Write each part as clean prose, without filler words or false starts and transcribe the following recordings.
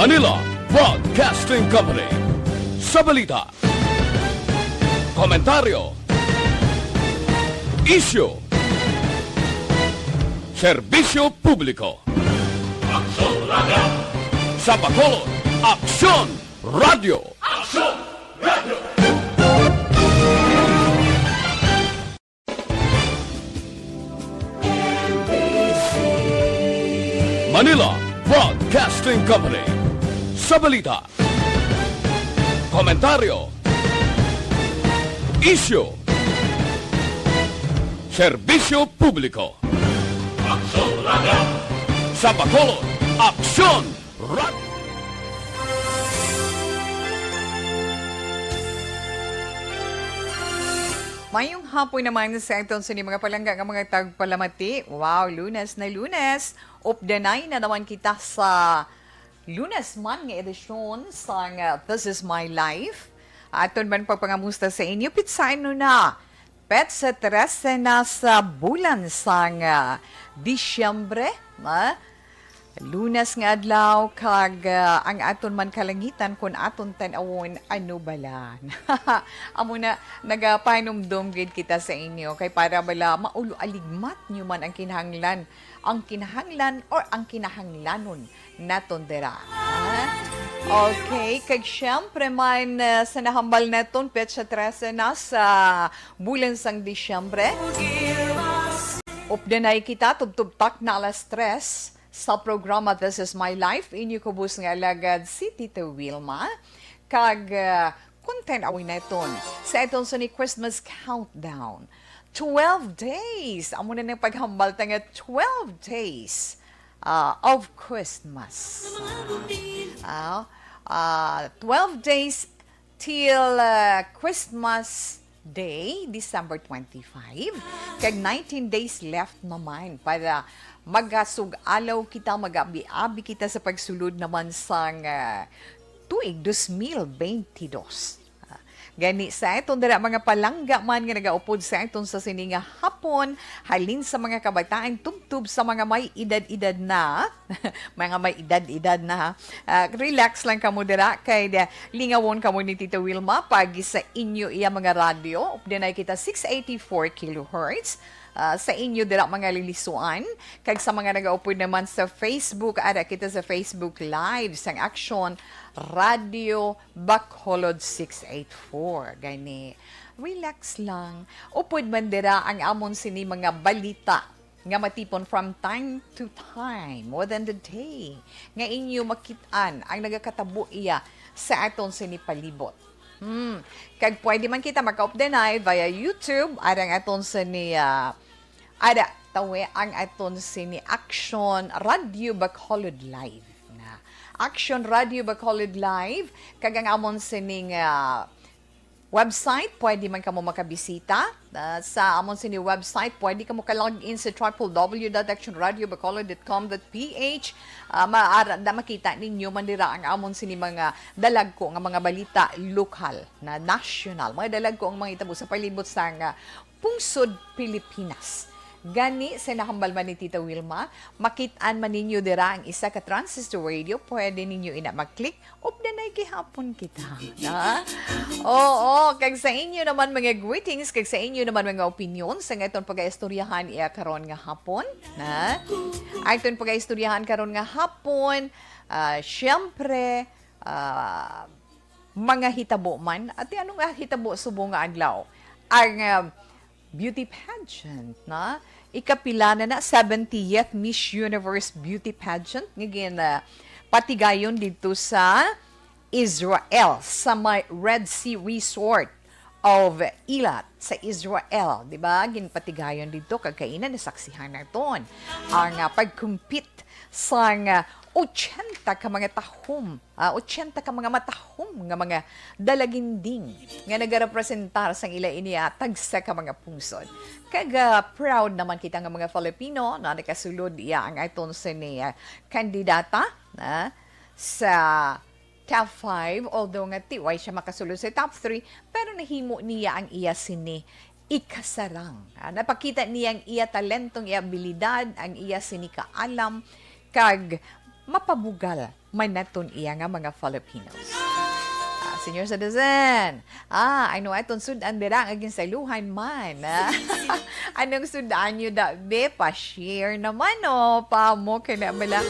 Manila Broadcasting Company. Sa balita, komentaryo, issue, serbisyo publiko. Aksyon Radio! Sa Bacolod, Aksyon Radio! Aksyon Radio! Manila Broadcasting Company. Sa balita, komentaryo, issue, serbisyo publiko. Aksyon Radio! Sa Bacolod, Aksyon Radio! Mayong hapon naman sa itong sa mga palangga ng mga tagpalamati. Wow, Lunes na Lunes. Updanay na naman kita sa Lunes man nga edisyon sa This Is My Life. Aton man pagpangamusta sa inyo. Pitsain no na. Pet sa 13 na sa bulan sa Disyembre. Lunes nga adlaw kag ang aton man kalangitan kun aton tan-awon ano bala. Amo na nagapahinumdum gid kita sa inyo kay para bala maulo aligmat nyo man ang kinahanglan or ang kinahanglanon naton dira. Okay, kag syempre man sa nahambal naton petsa 13 na sa bulan sang Disyembre. Updanay kita tubtubtak na alas 3 sa programa This Is My Life. Inyo kubus nga alagad si Tita Wilma. Kag content away na iton. Sa iton sa ni Christmas Countdown. 12 days. Amo na nang paghambal nga 12 days of Christmas. 12 days till Christmas Day, December 25. Kag 19 days left naman para magasug-alaw kita, mag-abi-abi kita sa pagsulod naman sang tuig 2022. Gani sa itong dara mga palangga man nga nagaupod sa itong sa sininga hapon, halin sa mga kabataan tubtub sa mga may edad-edad na, mga may edad-edad na, relax lang kamo dira kay lingawon kamo ni Tita Wilma pag sa inyo iya mga radio, updanay kita 684 kHz. Sa inyo dira mga lilisuan kag sa mga nagaupod naman sa Facebook, ara kita sa Facebook Live sang Aksyon Radio Bacolod 684. Gani relax lang, upod man dira ang amon sini mga balita nga matipon from time to time, more than the day nga inyo makitaan ang nagakatabo iya sa aton sini palibot. Kag pwede man kita maka-updanay via YouTube, arang aton sa ni tawe ang aton sa ni Aksyon Radio Bacolod Live. Aksyon Radio Bacolod Live, kag ang amon sa ni website, pwede man kamo makabisita. Sa amon sa ni website, pwede kamo ka-login sa www.actionradiobacolod.com.ph. Makita ninyo man dira ang amon sa ni mga dalag ko nga mga balita lokal na national. Mga dalag ko ang mga itabo sa palibot sa pungsod Pilipinas. Gani sa nahambal man ni Tita Wilma, makitaan man ninyo dira ang isa ka transistor radio, pwede ninyo ina mag-click, updanay gihapon kita. Oo, kag sa inyo naman mga greetings, kag sa inyo naman mga opinion sa ngayon pag-istoryahan iya karon nga hapon. Ayton pag-istoryahan karon nga hapon, syempre, mga hitabo man, at anong hitabo subong nga adlaw? Ang beauty pageant, na ikapila na 70th Miss Universe Beauty Pageant nga patigayon dito sa Israel sa may Red Sea Resort of Eilat sa Israel, di ba? Ginpatigayon dito kagkainan nasaksihan naton ang pag-compete sa 80 ka mga tahom, 80 ka mga matahom nga mga dalaginding nga nagarepresentar sang ila iniatag sa ka mga pungsod. Kaga proud naman kita nga mga Filipino na nakasulod iya ang aton sa ni kandidata sa top 5, although nga tiway siya makasulod sa top 3, pero nahimo niya ang iya sini ikasarang. Napakita niya ang iya talentong, iya abilidad, ang iya sini kaalam, kag mapabugal manaton iya nga mga Filipinos. Senior citizen, ano aton sudan dira ang aging saluhan man. Anong sudan nyo da, be? Pa-share naman, no? Pa mo, kaya bala.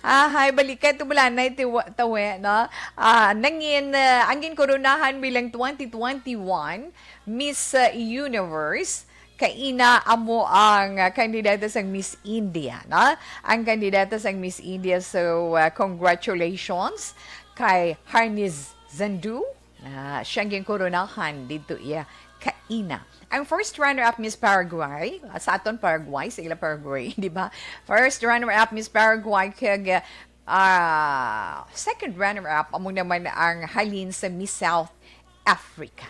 Hay, balikat, tumula na tawe, no? Angin koronahan bilang 2021, Miss Universe, kaina amo ang kandidata sa Miss India, no? Ang kandidata sa Miss India, so congratulations kay Harniz Zandu, siyang koronahan dito iya kaina. Ang first runner-up Miss Paraguay, sa aton Paraguay, sa ila Paraguay, di ba? First runner-up Miss Paraguay, kag second runner-up, amo naman ang halin sa Miss South Africa.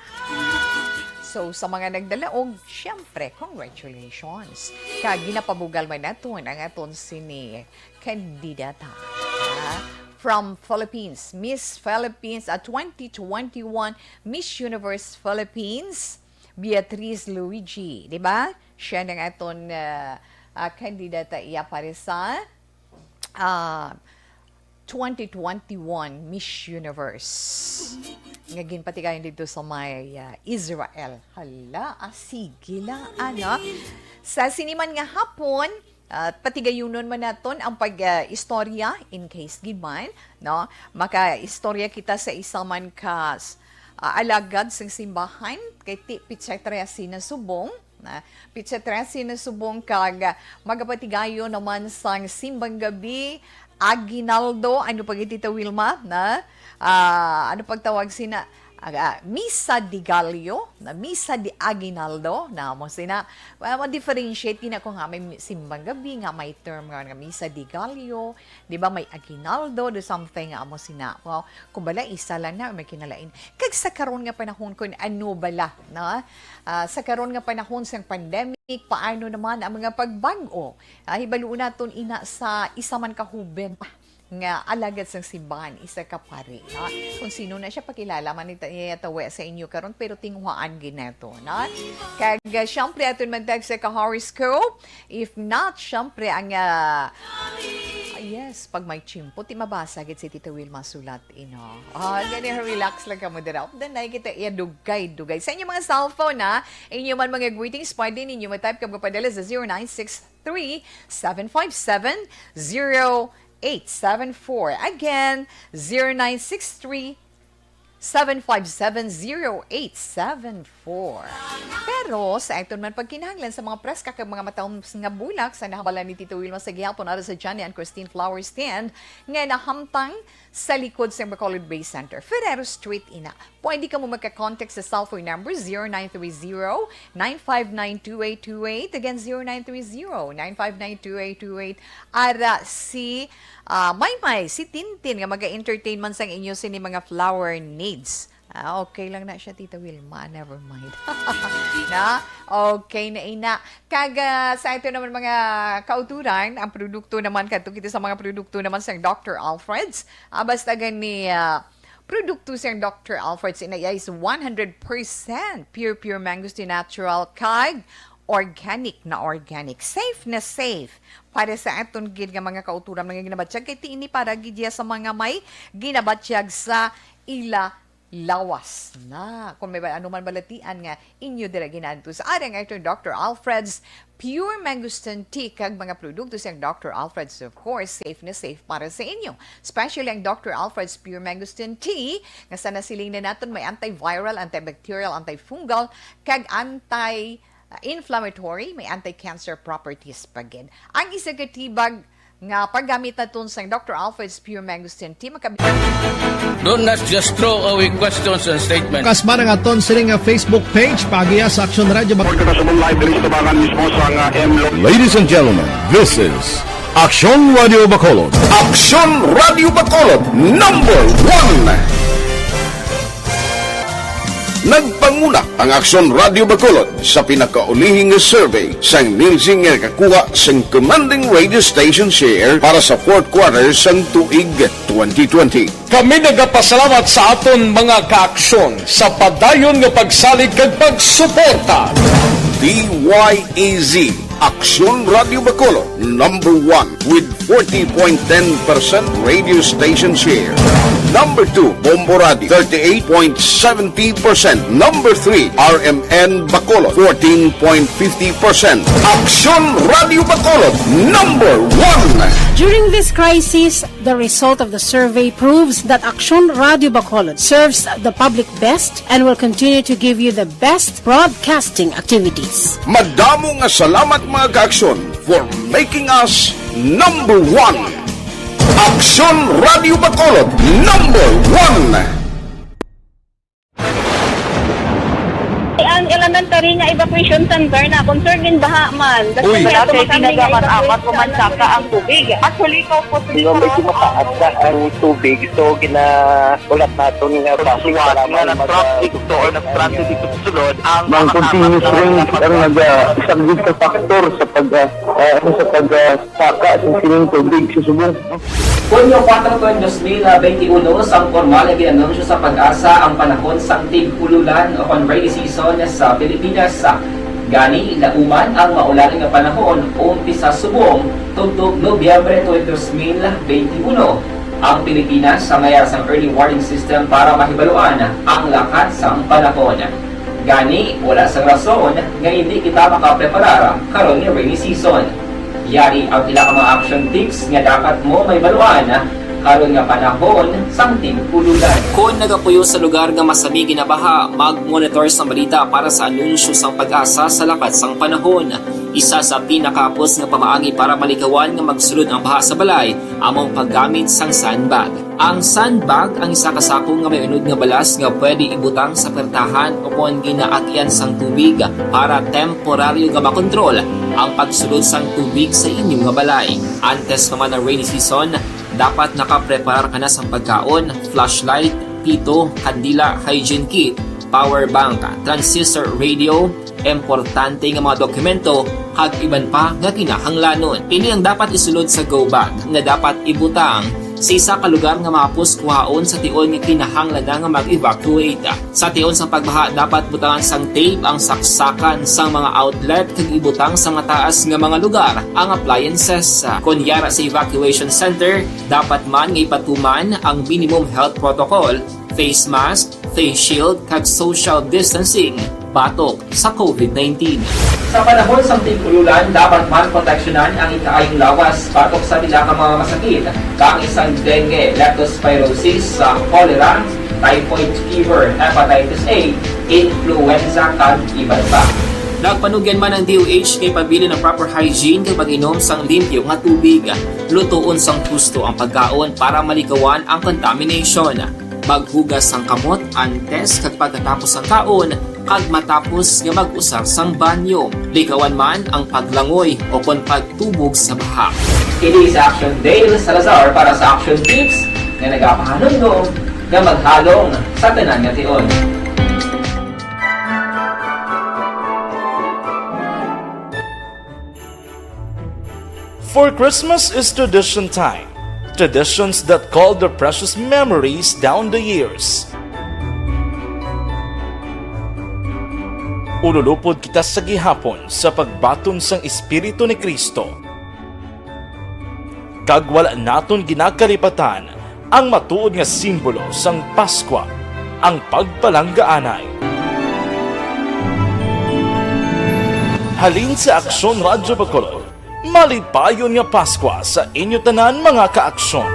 So, sa mga nagdalaog, syempre, congratulations. Kag ginapabugal man naton ang aton sini kandidata. From Philippines, Miss Philippines at 2021 Miss Universe Philippines, Beatriz Luigi, di ba? Siya ng aton kandidata iya para sa 2021 Miss Universe. Ngagin pati kayo dito sa may Israel. Hala, sige lang, ano? Sa siniman nga hapon, at pati gayunon man naton ang pag-istorya in case giman, no? Maka-istorya kita sa isa man ka alagad sa simbahan kay Pitsa Tresi na subong. Pitsa Tresi na subong kag magapatigayo naman sa simbang gabi Aguinaldo, ano pag Tita Wilma, na ano pagtawag sina Misa di Gallo, na Misa di Aguinaldo, na mo sina, ma-differentiate kina ko nga may simbang gabi, nga may term nga Misa di Gallo, di ba may Aguinaldo, do something nga mo sina. Well, kung bala, isa lang na, may kinalain. Kag sa karon nga panahon kung ano bala, na? Sa karon nga panahon sa pandemic, paano naman ang mga pagbago? Hibaluon naton ina sa isa man kahuben pa nga alagad sang simbahan, isa ka pare. Ha? Kung sino na siya, pakilala man itawe sa inyo karon pero tinghuaan gineto. Na? Kag syempre aton magtag sa ka-horoscope. If not, syempre ang yes, pag may chimpo, ti mabasa gid si Tita Wilma sulat ino. Gani relax lang ka mo dira. Danay kita dugay. Sa inyo mga cellphone na, inyo man mga greetings, pwede ninyo ma-type ka padala sa 0963-757-0874. Again, 0963-757-0874. Pero sa ito man pagkinahanglan sa mga press kag mga mataong nga bulak sa nahabala ni Tito Wilma sa gihapon ara sa Johnny and Christine Flower Stand nga nahamtang sa likod sa Bacolod Bay Center, Ferrero Street ina. Pwede ka mo magka-contact sa cellphone number 0930-959-2828. Again, 0930-959-2828. Ara si Maymay, si Tintin nga mag-entertain man sang inyo sini mga flower needs. Okay lang na siya, Tita Wilma. Never mind. Na? Okay na ina. Kag sa ito naman mga kauturan, ang produkto naman, kato kita sa mga produkto naman sa Dr. Alfred's. Basta gani, produkto sa Dr. Alfred's inaya is 100% pure mangosteen natural kag organic na organic. Safe na safe para sa aton gid nga mga kauturan mga ginabatsyag kay tiini para gidya sa mga may ginabatsyag sa ila lawas na. Kung may ano man balatian nga inyo dira ginadto sa arang ito Dr. Alfred's Pure Mangosteen Tea kag mga produkto sa Dr. Alfred's, of course, safe na safe para sa inyo. Especially ang Dr. Alfred's Pure Mangosteen Tea nga sa nasiling na naton may antiviral, antibacterial, antifungal kag anti-inflammatory, may anti-cancer properties pagin. Ang isa ka tibag nga paggamit naton sa Dr. Alfred's Pure Mangosteen Tea Do not just throw away questions and statements. Kasma ng aton sining Facebook page pagiya sa Action Radio. Ladies and gentlemen, this is Action Radio Bacolod. Action Radio Bacolod, number 1. Nagpanguna ang Action Radio Bacolod sa pinakaulihing survey sang Nielsen nga kakuha sang commanding radio station share para sa fourth quarter sang tuig 2020. Kami nagapasalamat sa aton mga kaaksyon sa padayon nga pagsalig kag pagsuporta. DYEZ Aksyon Radio Bacolod, number 1 with 40.10% radio station share. Number 2, Bombo Radio, 38.70%. Number 3, RMN Bacolod, 14.50%. Aksyon Radio Bacolod, number 1. During this crisis, the result of the survey proves that Aksyon Radio Bacolod serves the public best and will continue to give you the best broadcasting activities. Madamo nga salamat mga ka-aksyon for making us number 1. Aksyon Radio Bacolod, number 1. Ang elementary nga evacuation center na concern din baha man. Uy, dati pinagama't-amat kumansaka ang tubig. Actually, ko po Yung medyo mataas na ang tubig, so ginaulat natin nga Siwat nga nag-traffic to or nag-transit dito sa sulod ang mga continuous rain ang nag-subject sa factor sa pagsaka sa siling tubig sa subong. Punyo 4 2021 sang formal na ginanunsyo sa Pag-asa ang panahon sang tig-ululan o rainy season sa Pilipinas. Gani, lauman ang maulan nga panahon umpisa subong tugtog Nobyembre 2021. Ang Pilipinas sa mayar sang early warning system para mahibaluan ang lakas sang panahon. Gani, wala sang rason nga hindi kita makapreparar karon nga rainy season. Yari ang ilang mga action tips nga dapat mo may baluan karon nga panahon sang tig-ululan. Kung nagapuyo sa lugar nga masami ginabaha, mag-monitor sa balita para sa anunsyo sang Pag-asa sa lakas sang panahon. Isa sa pinakapos nga pamaagi para malikawan nga magsulod ang baha sa balay, among paggamit sang sandbag. Ang sandbag ang isa kasako nga may unod nga balas nga pwede ibutang sa pertahan upon ginaagyan sang tubig para temporaryo nga makontrol ang pagsulod sang tubig sa inyong nga balay. Antes naman ng rainy season, dapat nakapreparar ka na sa pagkaon, flashlight, pito, kandila, hygiene kit, power bank, transistor radio, importante nga mga dokumento, kag iban pa nga kinahanglanon. Pili ang dapat isulod sa go bag nga dapat ibutang sa isa ka lugar nga mapus kuhaon sa tion nga kinahanglan nga mag-evacuate. Sa tion sa pagbaha dapat butangan sang tape ang saksakan sang mga outlet kag ibutang sa mataas nga mga lugar ang appliances. Kunyara sa evacuation center, dapat man nga ipatuman ang minimum health protocol, face mask, face shield kag social distancing batok sa COVID-19. Sa panahon sa tig-ululan, dapat man proteksyonan ang ikaayong lawas batok sa bila ka mga masakit, kang isang dengue, leptospirosis, cholera, typhoid fever, hepatitis A, influenza, kag iban pa. Nagpanugyan man ang DOH kay pabili ng proper hygiene kay pag-inom sang limpyo nga tubig. Lutuon sang gusto ang pagkaon para malikawan ang contamination. Maghugas sang kamot antes kag pagkatapos ang kaon kag matapos nga mag-usar sang banyo. Likawan man ang paglangoy o kon pagtubog sa baha. Kini sa Action Dale Salazar para sa Action Tips nga nagapahanungdong nga maghalong sa tanan nga tion. For Christmas is tradition time. Traditions that call the precious memories down the years. Ululupod kita sa gihapon sa pagbaton sang Espiritu ni Kristo. Kag wala naton ginakalipatan ang matuod nga simbolo sang Paskwa, ang pagpalanggaanay. Halin sa Aksyon Radyo Bacolod, malipayon nga Paskwa sa inyo tanan mga ka-aksyon.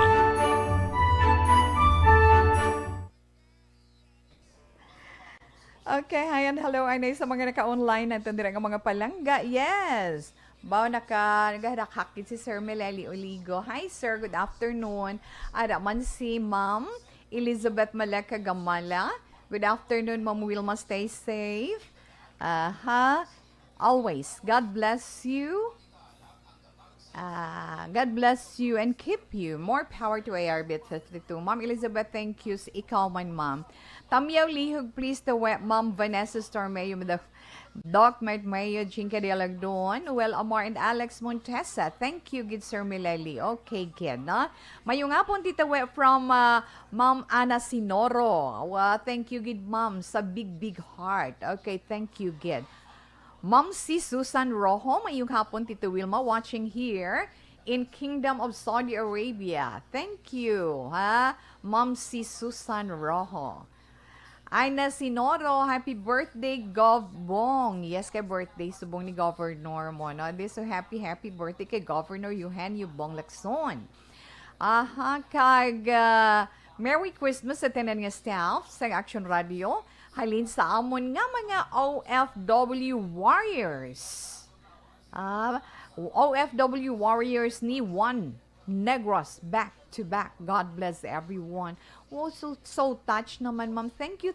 Okay, hi and hello. Ay sa mga naka-online natin dire nga mga palangga. Yes. Bao nagahakit si Sir Meleli Oligo. Hi sir, good afternoon. Ada man si Ma'am Elizabeth Maleka Gamala. Good afternoon, Ma'am Wilma. Stay safe. Always. God bless you. God bless you and keep you. More power to ARBIT 52. Ma'am Elizabeth, thank you. Ikaw man, Ma'am. Tamyaw lihog, please, to Ma'am Vanessa Stormeo, the Doc Mayo, Jinka de Lagdon, Well Amor, and Alex Montesa. Thank you, good Sir Mileli. Okay, kid, na? Mayo nga po, tita from Ma'am Ana Sinoro. Thank you, good Ma'am, sa big heart. Okay, thank you, good. Ma'am si Susan Rojo, mayong hapon, Tito Wilma, watching here in Kingdom of Saudi Arabia. Thank you, ha? Ma'am si Susan Rojo. Aina Sinoro, happy birthday, Gov Bong. Yes, kay birthday, subong ni Governor mo, no? This so happy birthday kay Governor Eugenio Bong Lacson. Merry Christmas sa tanan nga staff sa Action Radio. Halin sa amon nga mga OFW Warriors. OFW Warriors ni Juan Negros back to back. God bless everyone. Oh, so touched naman, ma'am. Thank you,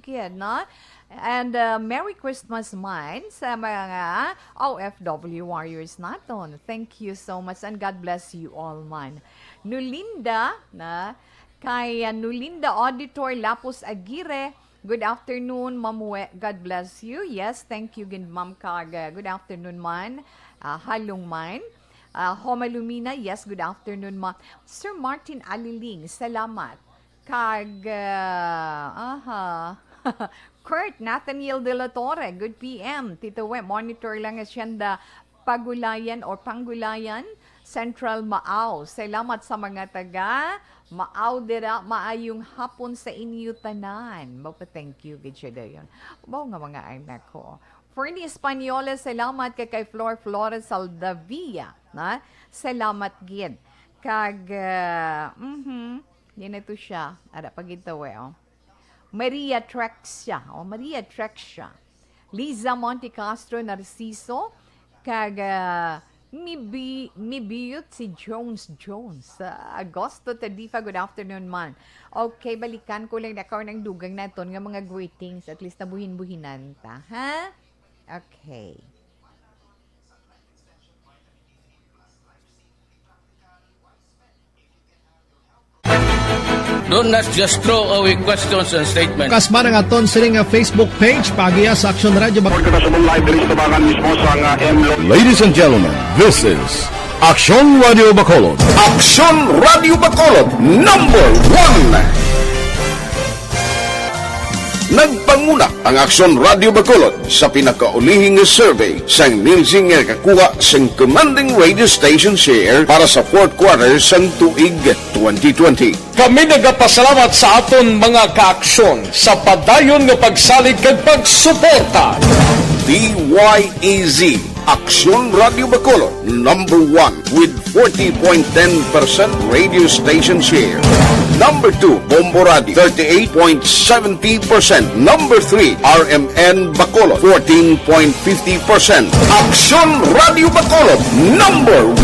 Gid, no? And Merry Christmas man sa mga OFW Warriors naton. Thank you so much and God bless you all, man. Nulinda, na? Kay Nulinda Auditor Lapus Aguirre, good afternoon, Ma'am We. God bless you. Yes, thank you, Ma'am Kag. Good afternoon, man. Halong man. Homalumina, yes, good afternoon, ma'am. Sir Martin Aliling, salamat. Kag, Kurt Nathaniel De La Torre, good PM. Tito We, monitor lang asyenda Pagulayan or Panggulayan, Central Maaw. Salamat sa mga taga Maaw dira, maayong hapon sa inyo tanan. Thank you, gid siya dayon. Bao nga mga anak ko. Fernie Espanyola, salamat kay Flor Flores Saldavia. Na? Salamat gid. Kag, yan ito siya. Ara, pagitawe, oh. Maria Trexia. Maria Trexia. Liza Monte Castro Narciso. Kag, mibiyot si Jones. Agosto Tadifa, good afternoon, man. Okay, balikan ko lang na ikaw ng dugang na ito ng mga greetings. At least nabuhin-buhinan ta, ha? Okay. Do not just throw away questions and statements. Kasma ng aton siling nga Facebook page, pagiya sa Action Radio Bacolod. Ladies and gentlemen, this is Action Radio Bacolod. Action Radio Bacolod, number 1. Nagpanguna ang Action Radio Bacolod sa pinakaulihing survey sang Nilsing nga kakuha sang commanding radio station share para sa fourth quarter sang tuig 2020. Kami nagapasalamat sa aton mga kaaksyon sa padayon nga pagsalig kag pagsuporta. DYEZ Action Radio Bacolod, number 1 with 40.10% radio station share. Number 2, Bombo Radio, 38.70%. Number 3, RMN Bacolod, 14.50%. Action Radio Bacolod, number 1.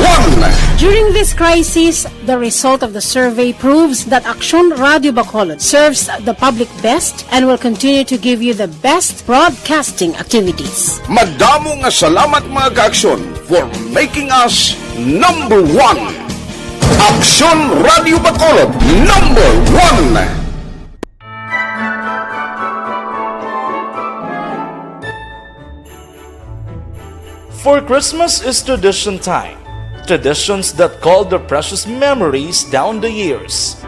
During this crisis, the result of the survey proves that Action Radio Bacolod serves the public best and will continue to give you the best broadcasting activities. Madamo nga salamat mga kaaksyon for making us number 1. Action Radio Bacolod, number 1. For Christmas is tradition time. Traditions that call the precious memories down the years.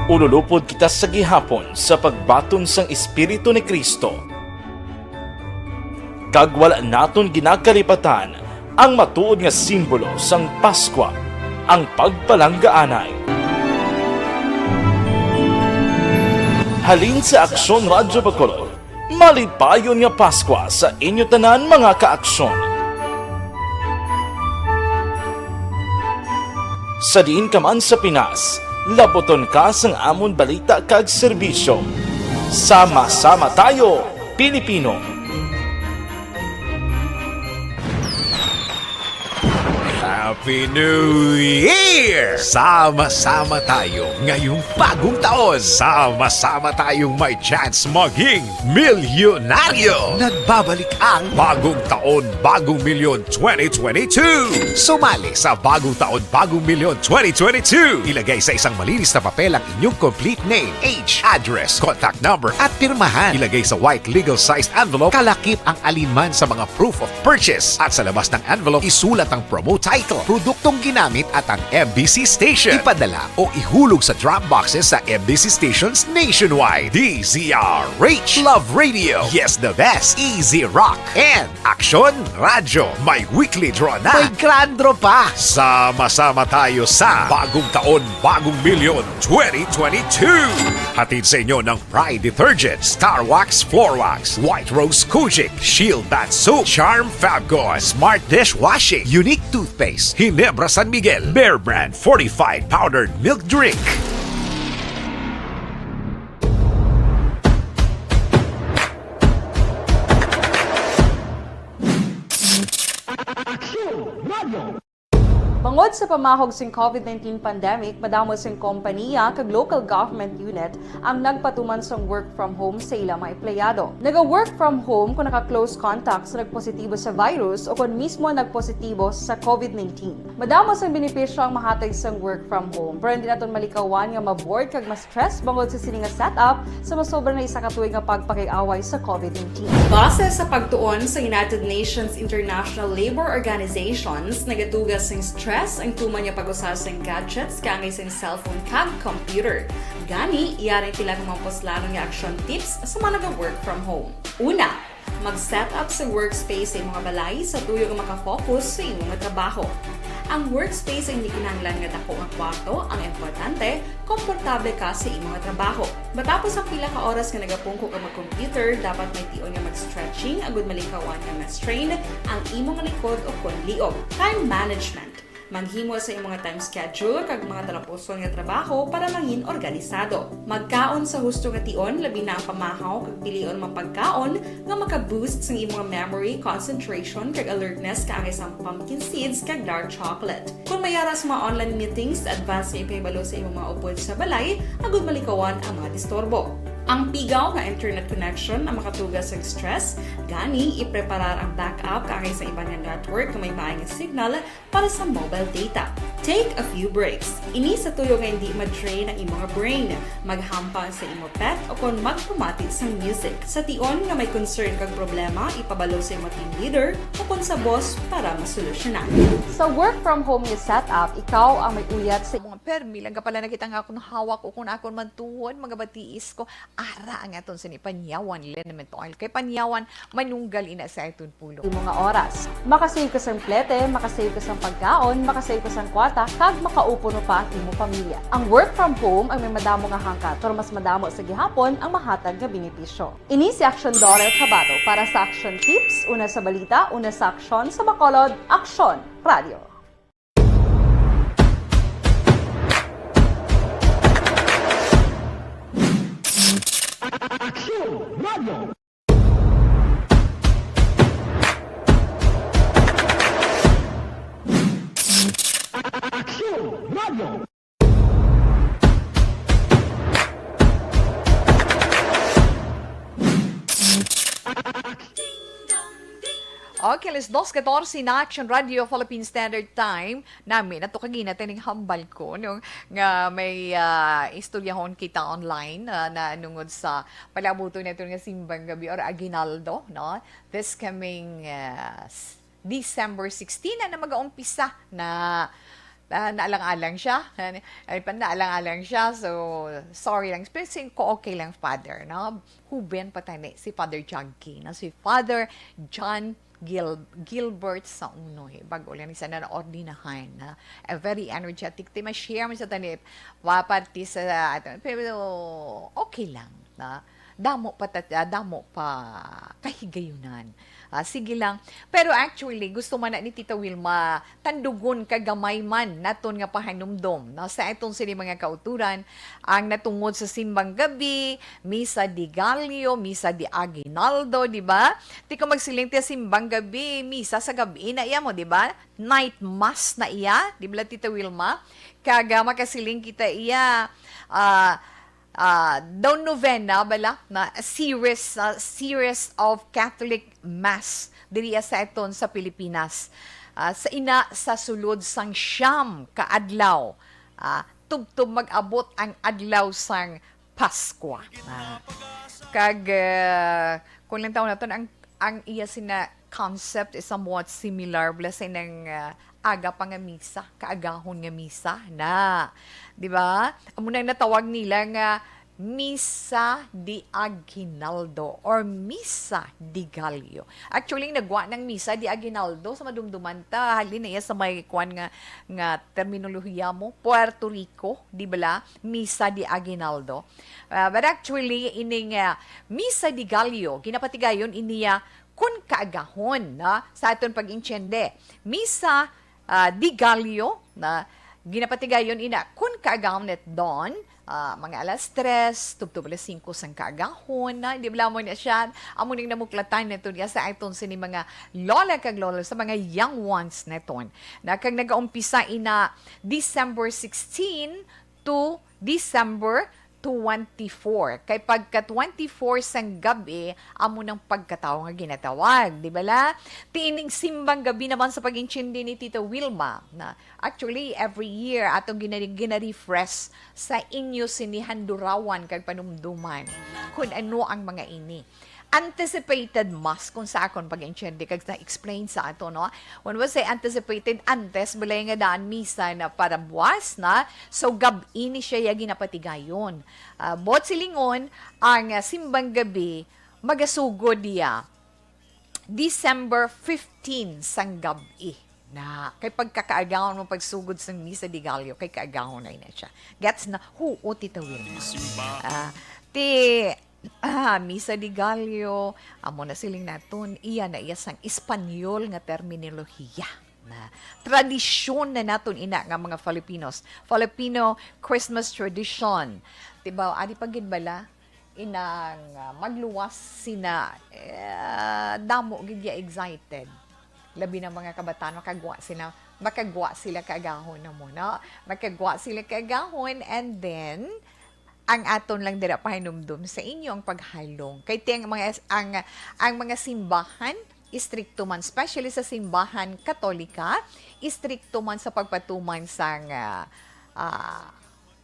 Ululupod kita sa gihapon sa pagbaton sang Espiritu ni Kristo. Kag wala naton ginakalipatan ang matuod nga simbolo sang Paskwa, ang pagpalanggaanay. Halin sa Aksyon Radyo Bacolod, malipayon nga Paskwa sa inyo tanan mga kaaksyon. Sa diin ka man sa Pinas, laboton ka sang amon balita kag serbisyo. Sama-sama tayo, Pilipino! Happy New Year! Sama-sama tayo ngayong bagong taon. Sama-sama tayong may chance maging milyonaryo. Nagbabalik ang Bagong Taon, Bagong Milyon 2022. Sumali sa Bagong Taon, Bagong Milyon 2022. Ilagay sa isang malinis na papel ang inyong complete name, age, address, contact number at pirmahan. Ilagay sa white legal-sized envelope, kalakip ang alinman sa mga proof of purchase. At sa labas ng envelope, isulat ang promo title. radyo, produktong ginamit at ang MBC station. Ipadala o ihulog sa drop boxes sa MBC stations nationwide. DZRH Love Radio. Yes, the best. Easy Rock. And Action Radyo. May weekly draw na. May grand draw pa. Sama-sama tayo sa Bagong Taon, Bagong Milyon 2022. Hatid sa inyo ng Pride Detergent, Star Wax Floor Wax, White Rose Kojic, Shield Bath Soap, Charm Fabgone, Smart Dishwashing, Unique Toothpaste, Hinebra San Miguel, Bear Brand Fortified Powdered Milk Drink. Bangod sa pamahog sing COVID-19 pandemic, madamo sing kompanya kag local government unit ang nagpatuman sang work from home sa ilang mga empleyado. Naga-work from home kung naka-close contact sa nagpositibo sa virus o kung mismo nagpositibo sa COVID-19. Madamo sang benepisyo ang mahatag sang work from home, pero hindi naton malikawan nga ma-bored kag ma-stress bangod sa sini nga setup sa masobra na isa ka tuig nga pagpakiaway sa COVID-19. Base sa pagtuon sa United Nations International Labour Organizations, nagatugas sing stress ang tuman niya pag-usas ng gadgets kangay sa cellphone kag computer. Gani, iyaring tila ng mga poslanong nga action tips sa mga nag-work from home. Una, mag-set up sa workspace sa mga balay sa tuyo nga makafocus sa inyong trabaho. Ang workspace ay hindi kinahanglan nga dako nga kwarto, ang importante, komportable ka sa imong trabaho. Matapos ang pila ka oras nga nagapungko ka mag-computer, dapat may tion nga mag-stretching agud malikawan nga ma-strain ang imong likod o konliog. Time management. Manghimo sa imong time schedule kag mga talapuson nga trabaho para mangin organisado. Magkaon sa husto nga tion, labi na ang pamahaw kag pilion mapagkaon nga maka-boost sa imong memory, concentration kag alertness kaangay sa pumpkin seeds kag dark chocolate. Kung mayaras mga online meetings, advance na ipahibalo sa imong mga upod sa balay, agud malikawan ang mga disturbo. Ang pigaw nga internet connection ang makatugas sa stress, gani ipreparar ang backup kaangay sa ibang nga network nga may maayong signal para sa mobile data. Take a few breaks. Ini sa tuyo nga hindi ma-drain ang imong brain, maghampang sa imong pet o kung magpumati sa music. Sa tion nga may concern kag problema, ipabalo sa imong team leader o kung sa boss para masolusyonan. Sa work from home nga setup, ikaw ang may uyat sa Mga permi lang ka pala nakita nga akong hawak o kung akong mantuhon, mga batiis ko, ara ang aton sa ni panyawan, liniment oil. Kay panyawan, manunggal ina sa itong pulo. mga oras. Makasave ka sa plete, makasave ka sa pagkaon, makasave ka sa kwarta, kag makaupo no pa ang imong pamilya. Ang work from home ay may madamo nga hangkat, pero mas madamo sa gihapon ang mahatag nga benepisyo. Ini si Action Dorel Cabato para sa Action Tips, una sa balita, una sa aksyon sa Bacolod, Action Radio. Okay, let's 2:14 na Action Radio Philippine Standard Time. Namin, ato kagina tining hambal ko nung nga may istoryahon kita online na nungod sa palabuto nito nga simbang gabi or aginaldo, no? This coming December 16 na mag-uumpisa na naalang-alang siya. Naalang-alang siya. So, sorry lang. Pero ko okay lang, Father. No? Huben patani si Father Jagki. No? Si Father John Gilbert sa unoy. Bago lang isa na ordinahan. Na very energetic. Ma-share mo sa tanip. Waparti sa atin. Pero okay lang. Na? Damo pa kahigayunan. Sige lang. Pero actually, gusto man na ni Tita Wilma tandugon kagamay man naton nga pahanumdom. No? Sa itong sini mga kauturan, ang natungod sa simbang gabi, Misa di Gallo, Misa di Aguinaldo, di ba? Di ka magsiling ti simbang gabi, Misa sa gabi na iya mo, di ba? Night Mass na iya, di ba Tita Wilma? Kaga makasiling kita iya, daw novena bala na series of Catholic Mass diriya sa eton sa Pilipinas sa ina sa sulod sang siyam ka adlaw tubtub mag-abot ang adlaw sang Pasko kag kung lang taon naton ang iya sina concept is somewhat similar bala sa ng aga pa nga misa, kaagahon nga misa na. Di ba? Amo nang natawag nila nga Misa di Aguinaldo or Misa di Gallo. Actually, nagwa ng Misa di Aguinaldo sa madumduman ta. Halin na iya sa may kwan nga terminolohiya mo. Puerto Rico, di bala? Misa di Aguinaldo. But actually, ining Misa di Gallo, ginapatigayon iniya kun kaagahon na sa aton pag-insyende. Misa di Gallo na ginapatigayon ina kun kaagahon net doon, mga alas 3, tubtub alas 5 sang kaagahon na, hindi bala mo niya siya, amuning namuklatan na ito niya sa iton sini mga lola kag lola sa mga young ones na ito. Na kag nag-umpisa ina December 16 to December 24. Kay pagka 24 sang gabi, amo ng pagkatao nga ginatawag, di ba la? Tiining simbang gabi naman sa pag-inchindi ni Tita Wilma, na actually every year atong gina-refresh sa inyo sinihan durawan kag panumduman kung ano ang mga ini. Anticipated mass kung sa akon pag-inchindi kag na-explain sa ato, no? When we say anticipated, antes balay nga daan misa na para buwas na, so gabi ni siya ginapatigayon. Bot silingon, ang simbang gabi, magasugod diya December 15 sang gabi. Na kay pagkakaagahon mo pagsugod sang Misa di Gallo, kay kaagahon na siya. Gets na, huo Tita Wilma. Misa di Gallo, amo na siling naton, iya na iya sang Espanyol nga terminolohiya. Na tradisyon na naton ina nga mga Filipinos. Filipino Christmas tradition. Diba, adi pagid bala, inang magluwas sina, damo gid excited. Labi ng mga kabataan, makagwa sila kaagahon na muna. Makagwa sila kaagahon and then, ang aton lang dira pahinumdum sa inyo ang paghalong. Kay ang mga simbahan, istrikto man, especially sa simbahan Katolika, istrikto man sa pagpatuman sang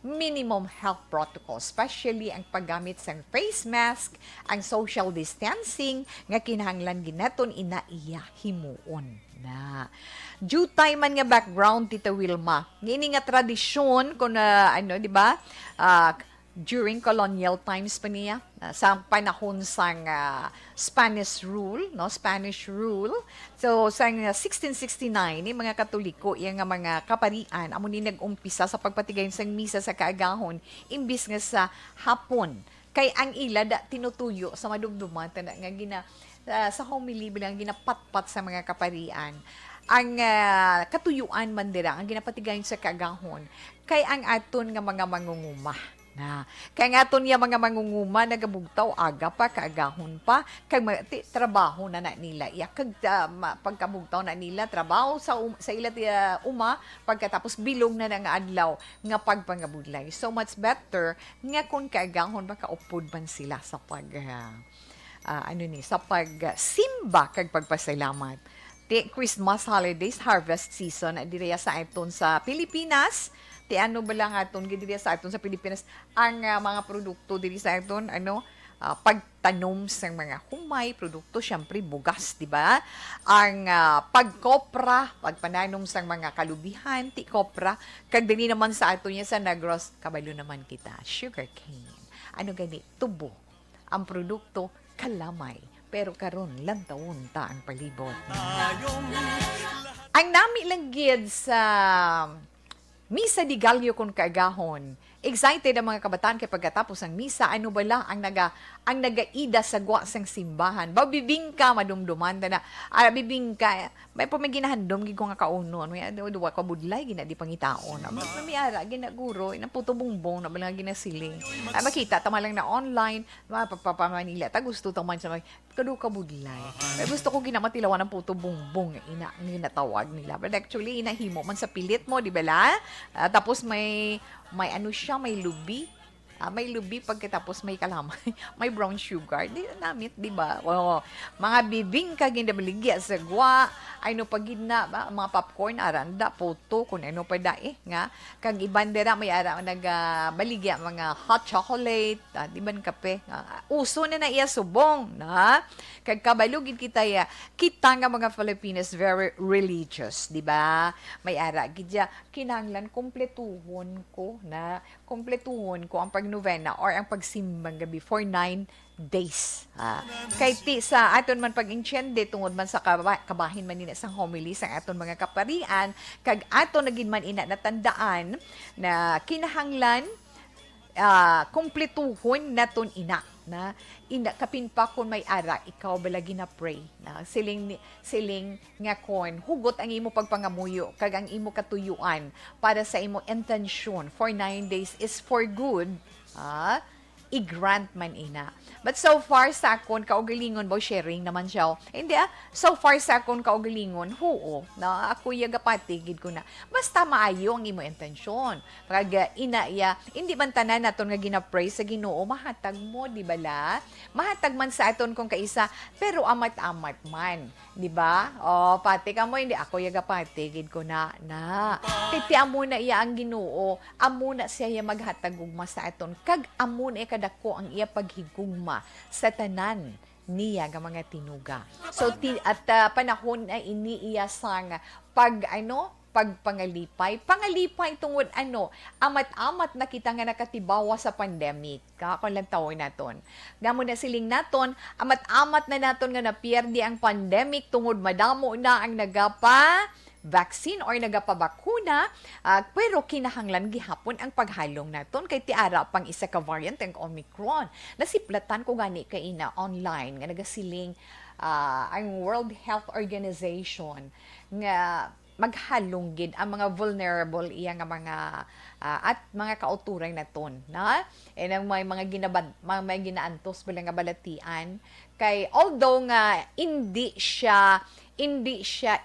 minimum health protocol, especially ang paggamit sang face mask, ang social distancing, nga kinahanglan ginaton inaiya himuon na. Due time man nga background, Tita Wilma, ngini nga tradisyon kung di ba, during colonial times pa niya, sa panahon sang Spanish rule. So, sa 1669, mga Katoliko, yung mga kaparian, amo ni nag-umpisa sa pagpatigayon sang misa sa kaagahon, imbis nga sa hapon. Kay ang ila da tinutuyo sa madumduman, nga sa homily bilang ginapatpat sa mga kaparian. Ang katuyuan man dira, ang ginapatigayon sa kaagahon, kay ang aton nga mga mangunguma. Na kaya nga ton mga mangunguma nagabugtaw aga pa kaagahon pa kay trabaho na nila iya kag pagkabugtaw na nila trabaho sa ila pagkatapos bilong na nga adlaw nga pagpangabudlay, so much better nga kung kaagahon ba kaupod man sila sa sa pagsimba kag pagpasalamat. Ti Christmas holidays, harvest season diriya sa aton sa Pilipinas. Ti ano ba lang aton gid sa aton sa Pilipinas ang mga produkto diri sa aton pagtanom sa mga humay produkto, syempre bugas, di ba? Ang pagkopra, pagpananom sa mga kalubihan, ti kopra, kag dili naman sa aton sa Negros, kabalo naman kita, sugarcane. Ano gani? Tubo. Ang produkto kalamay. Pero karon lang taon ta ang palibot. Ang nami lang gid sa Misa di Gallo kung kaagahon. Excited ang mga kabataan kay pagkatapos ang misa, ano ba lang ang nagaida sa gwa sang simbahan. Ba bibingka madumduman na bibingka may pamaginahandom gi ko nga kauno ano ya duwa ka budlay gina di pangitaon. Mamiara ginaguro ina puto bongbong na bala ginasiling. Ay makita tama lang na online mapapa Manila ta gusto ta man sa kadu ka budlay. Ay gusto ko ginamatilawan ng puto bongbong ina ginatawag nila. But actually inahimo man sa pilit mo di bala. Tapos may ano siya, may lubi. May lubi pagkatapos may kalamay, may brown sugar. Di namit, di ba? Oo. Mga bibing kagin na baligya sa gwa, ay no pagid na ba mga popcorn aranda poto kun ano pa da nga kag ibandera may ara nagabaligya mga hot chocolate, di ban kape. Uso na iya subong na kag kabalugid kita ya kita nga mga Filipinos very religious, di ba? May ara gidya kinahanglan kumpletuhon ko ang pagnovena or ang pagsimbang gabi for 9 days. Kay ti sa aton man pag-insyende tungod man sa kabahin man nina sa homily sa aton mga kaparian kag aton nagin man ina natandaan na kinahanglan kumpletuhon naton ina na kapin pa kung may ara ikaw balagi na pray na siling nga kon hugot ang imo pagpangamuyo kag ang imo katuyuan para sa imo intention for 9 days is for good i-grant man ina. But so far sa akon kaugalingon bo sharing naman siya. Hindi so far sa akon kaugalingon huo na ako yagapati gid ko na. Basta maayo ang imo intensyon. Pag inaya hindi man tanan naton nga gina-pray sa Ginoo mahatag mo di bala? Mahatag man sa aton kung kaisa pero amat-amat man, di ba? Pati ka mo hindi ako yagapati gid ko na. Kiti amo na iya ang Ginoo, amo na siya maghatag ugma sa aton kag amo na kadako ang iya paghigugma sa tanan niya nga mga tinuga. So panahon na iniiya sang pagpangalipay tungod amat-amat na kita nga nakatibawa sa pandemic kakulang taon naton. Gamo na siling naton amat-amat na naton nga napierdi ang pandemic tungod madamo na ang vaccine or nagapabakuna pero kinahanglan gihapon ang paghalong naton kay tiara pang isa ka variant ang Omicron. Nasiplatan ko gani kay ina online nga nagasiling ang World Health Organization nga maghalong gid ang mga vulnerable iya nga mga at mga kauturay naton na ang may ginaantos bala nga balatian kay although nga hindi siya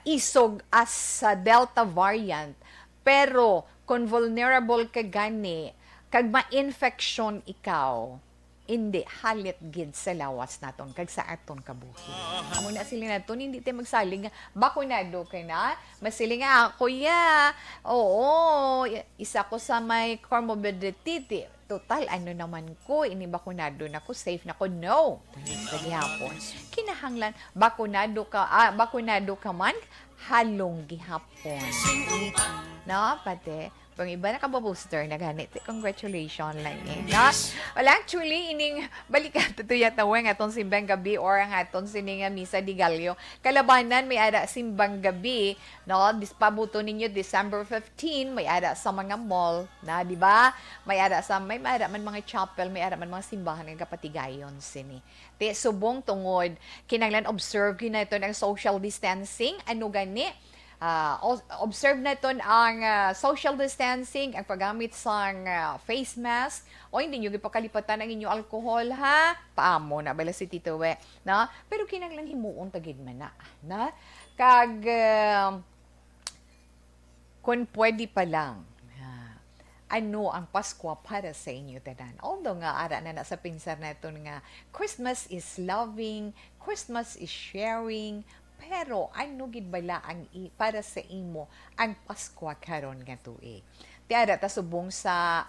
isog as sa Delta variant pero kung vulnerable ka gani kag ma-infection ikaw hindi halit gid sa lawas naton kag sa aton kabuhi. Amo na sila naton hindi tayo magsaling bakunado kay na masiling kuya. Oo, isa ko sa may comorbidity. Total naman ko ini bakunado na ko safe na ko no. Gihapon. Kinahanglan bakunado ka man halong gihapon. No, pati pang iba na kababooster na ganit. Congratulations lang no? Well, actually, ining balikan to yatawang atong simbang gabi or ang atong sining misa di Gallo. Kalabanan, may ada simbang gabi, no? Pabuto ninyo December 15, may ada sa mga mall, na, di ba? May ada man mga chapel, may ada man mga simbahan ng kapatigayon sini. Te subong tungod, kinanglan observe na ito ng social distancing, ano gani? Observe na ito ang social distancing, ang paggamit sa face mask, o hindi nyo gipakalipatan ang inyong alcohol, ha? Paamo na, bala si Tito We, na? Pero kinanglan himuon tagid man na? Kag, kung pwede pa lang, ano ang Pasko para sa inyo tanan. Although nga ara na sa pinsar na ito nga Christmas is loving, Christmas is sharing, pero ano gid bala ang para sa imo ang Pasko karon nga tuig. Tiada ta subong sa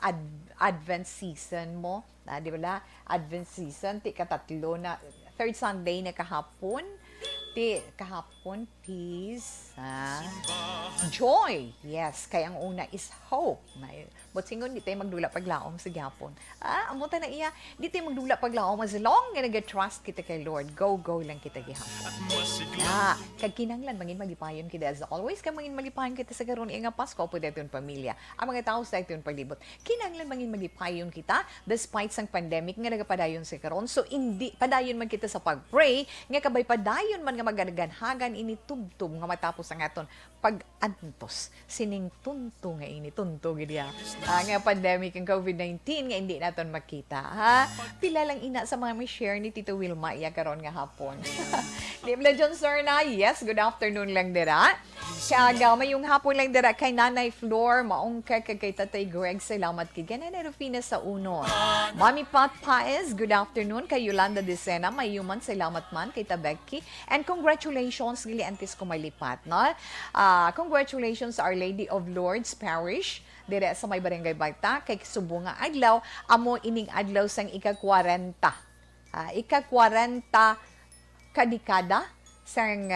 Advent season mo, di ba? Advent season ti katatlo na third Sunday na kahapon. Peace, joy. Yes, kaya ang una is hope. But singon, di tayo magdula paglaom sa gapon. Amunta na iya, di tayo magdula paglaom as long nga nag-trust kita kay Lord. Go lang kita gihapon. Kag kinanglan, mangin malipayon kita. As always, kag mangin malipayon kita sa karon nga Pasko, po dito yung pamilya. Ang mga tao sa ito yung palibot. Kinanglan, mangin malipayon kita despite sang pandemic nga nagapadayon sa karon. So, hindi, padayon man kita sa pag-pray, nga kabay padayon man nga magaganhagan ini tubtub nga matapos ang aton pag-antos sining tunto nga ini tunto gid nga pandemic ang COVID-19 nga hindi naton makita ha pila lang ina sa mga may share ni Tito Wilma iya karon nga hapon Dibla John Sorna, yes, good afternoon lang dira. Siya mayong hapon lang dira kay Nanay Flor, maong kay Tatay Greg, salamat kay Ganana Rufina sa uno. Mami Pat Paez, good afternoon kay Yolanda Decena, mayuman salamat man kay Tabeki. And congratulations, gili antes ko malipat, no? Congratulations Our Lady of Lourdes Parish, dire sa may Barangay Baita, kay Subunga Adlaw, amo ining adlaw sang ika-40. Ika-40 kadikada sang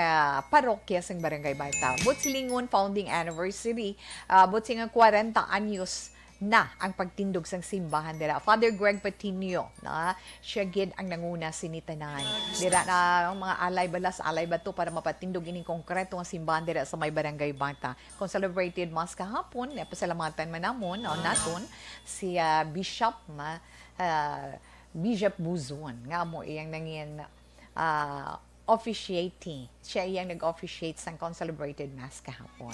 parokya sang Barangay Baita. But silingon founding anniversary, but singa 40 anyos na ang pagtindog sang simbahan dira. Father Greg Patinio, na siya gid ang nanguna sinitanan. Dira na ang mga alay bato para mapatindog ining konkreto nga simbahan dira sa may Barangay Baita. Kung celebrated mass kahapon, pasalamatan man namon naton si Bishop Bishop Buzon nga mo iyang nangin officiating. Siya iyang nag-officiate sa celebrated mass kahapon.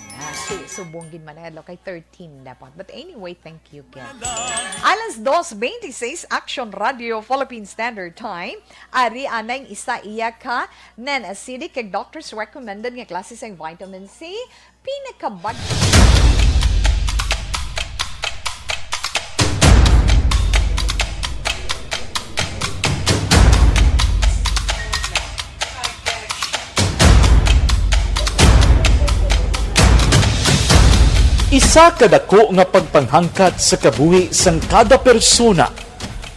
Subonggin man na kay 13 dapat. But anyway, thank you, Ken. Alas 2:26, Action Radio Philippine Standard Time. Ari anay isa iya ka nan acidic kay doctors recommended nga klase sang vitamin C. Pinakabag Isa kadako nga pagpanghangkat sa kabuhi sang kada persona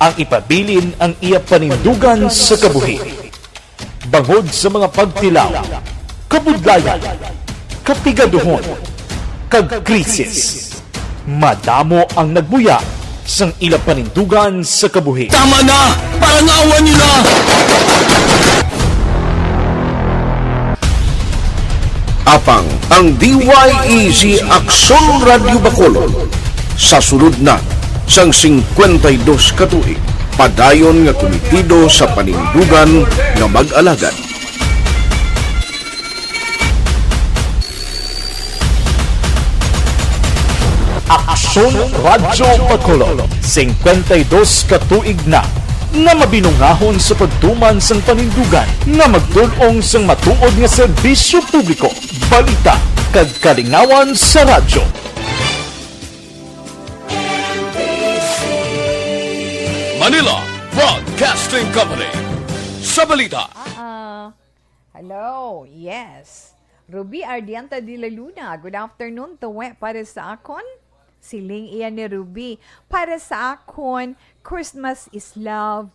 ang ipabilin ang iya panindugan sa kabuhi. Bangod sa mga pagtilaw, kabudlayan, kapigaduhon, kagkrisis. Madamo ang nagbuya sang ila panindugan sa kabuhi. Tama na! Parang awan nyo na! Apang ang DYEZ Action Radio Bacolod sa sulod na sang 52 katuig padayon nga komitido sa panindugan nga mag-alagad. Aksyon Radyo Bacolod, 52 katuig na nga mabinungahon sa pagtuman sang panindugan nga magdulong sang matuod nga serbisyo publiko, balita kag kalingawan sa radyo. Manila Broadcasting Company. Sa balita. Hello, yes. Ruby Ardianta de la Luna, good afternoon. Tuwe para sa akon. Siling iyan ni Ruby. Para sa akon, Christmas is love,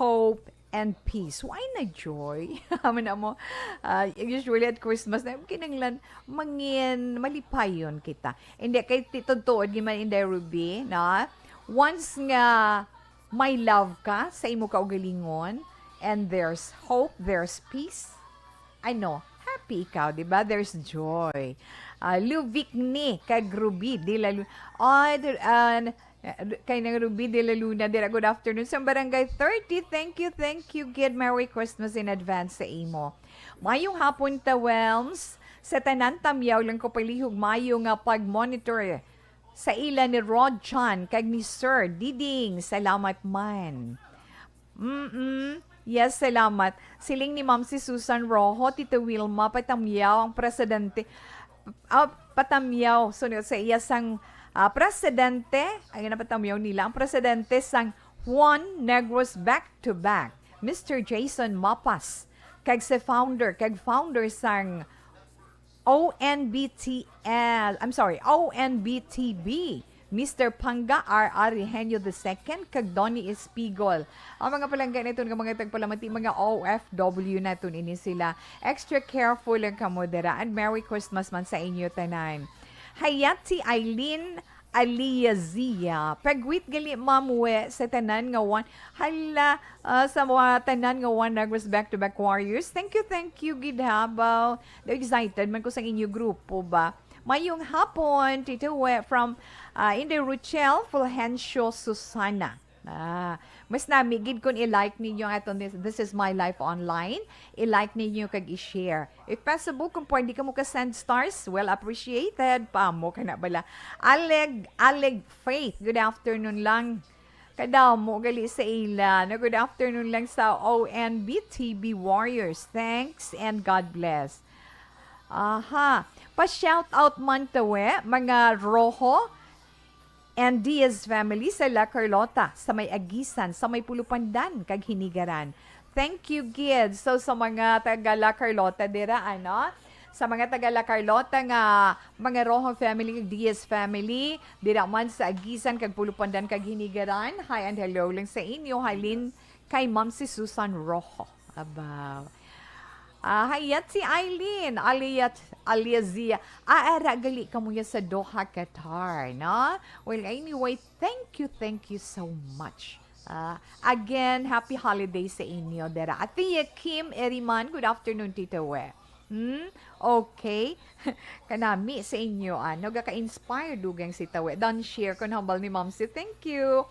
hope, and peace. Why na joy? Aman na mo, usually at Christmas, na kinanglan, malipayon kita. Hindi, kay titutuod, giman hindi, Ruby, na? Once nga, may love ka sa imo kaugalingon, and there's hope, there's peace, happy ikaw, di ba? There's joy. Luvic ni, kag Ruby, di lalo, kay nang Ruby de la Luna, good afternoon sa Barangay 30. Thank you, Kid. Merry Christmas in advance sa imo. Mayong hapon ta, Welms. Sa tanan tamyaw lang ko palihog mayo nga pag-monitor sa ila ni Rod Chan kag ni Sir Diding. Salamat man. Yes, salamat. Siling ni Ma'am si Susan Rojo, Tita Wilma, patamyaw ang presidente. Patamyaw. So, sa iya sang presidente, ay napatamyaw nila, ang presidente sang Juan Negros back-to-back, Mr. Jason Mapas, kag sa founder sang ONBTB, Mr. Panga R. Arihenio II, kag Donnie Espigol. Ang mga palanggan ito ng mga tagpalamati, mga OFW na ito ini sila. Extra careful ang kamodera, and Merry Christmas man sa inyo tanan. Hayati Eileen Aliyazia. Pagwit gali mamuwe sa tanan nga one. Hala, sa mga tanan nga one nagwas back-to-back warriors. Thank you, Gidhabaw. Excited man ko sa inyo grupo ba? Mayong hapon, Tito We from Inday Ruchel, Fulgencio Susana. Mas namigid kung i-like ninyo aton This Is My Life Online. I-like ninyo kag i-share. If possible, kung pwede ka mo ka-send stars, well appreciated. Paamo ka na bala. Aleg Faith, good afternoon lang. Kadamo, gali sa ila. Na good afternoon lang sa ONB TB Warriors. Thanks and God bless. Aha. Pa-shout out man tawe, mga Rojo and Diaz family sa La Carlota, sa may Agisan, sa may Pulupandan, kag Hinigaran. Thank you, kids. So, sa mga taga La Carlota dira, ano? Sa mga taga La Carlota nga, mga Rojo family, Diaz family, dira man sa Agisan, kag Pulupandan, kag Hinigaran. Hi and hello lang sa inyo. Halin kay Ma'am si Susan Rojo. Abaw. Hayat si Eileen, alias Zia. Gali ka mo yan sa Doha, Qatar, no? Well, anyway, thank you so much. Again, happy holidays sa inyo, dera. Atiya Kim Eriman, good afternoon, Tita We. Okay. Kanami sa inyo, nagaka-inspire dugang si Tawe. Don't share ko hambal ni Ma'am si. Thank you.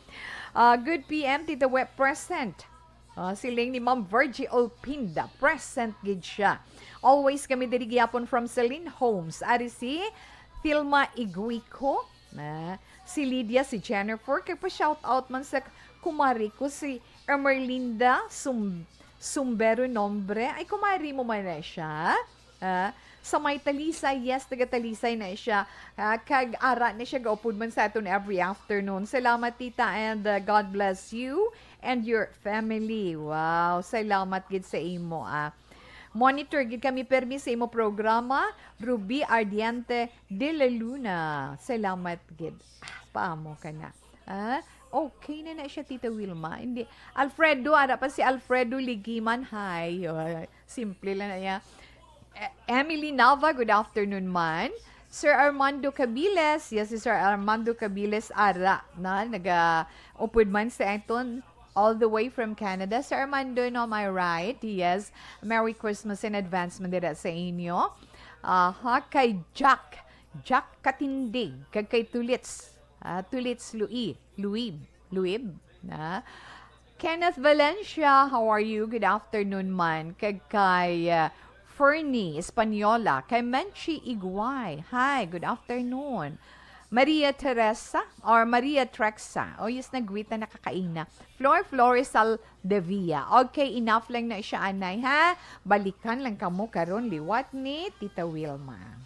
Good PM, Tita We, present. Siling ni Ma'am Virgie Olpinda, present gid siya. Always kami dirigiyapon from Celine Homes. Ari si Tilma Iguico, si Lydia, si Jennifer, kay pa shout out man sa kumari ko si Emerlinda Sumbero Nombre. Ay, kumari mo man na siya. Sa may Talisay, yes, taga Talisay na siya. Kag-ara na siya gaupod man sa aton every afternoon. Salamat, tita, and God bless you and your family. Wow, salamat gid sa imo. Monitor gid kami permi sa imo programa, Ruby Ardiente de la Luna. Salamat gid. Paamo ka na. Okay na siya, Tita Wilma. Hindi. Alfredo, ara pa si Alfredo Ligiman. Hi. Simple lang na niya. Emily Nava, good afternoon man. Sir Armando Cabiles, yes, si Sir Armando Cabiles ara na naga-upod man sa aton all the way from Canada. Sir Armando, no, am I right? Yes. Merry Christmas in advance man dira sa inyo. Kay Jack Katindig, kay Tulits Luib. Kenneth Valencia, how are you? Good afternoon man. Kay Fernie Espanyola, kay Menchi Iguay. Hi, good afternoon. Maria Teresa or Maria Trexa. Yes, nag-greet na nakakaina. Florisal de Villa. Okay, enough lang na siya, anay, ha? Balikan lang kamo karon liwat ni Tita Wilma.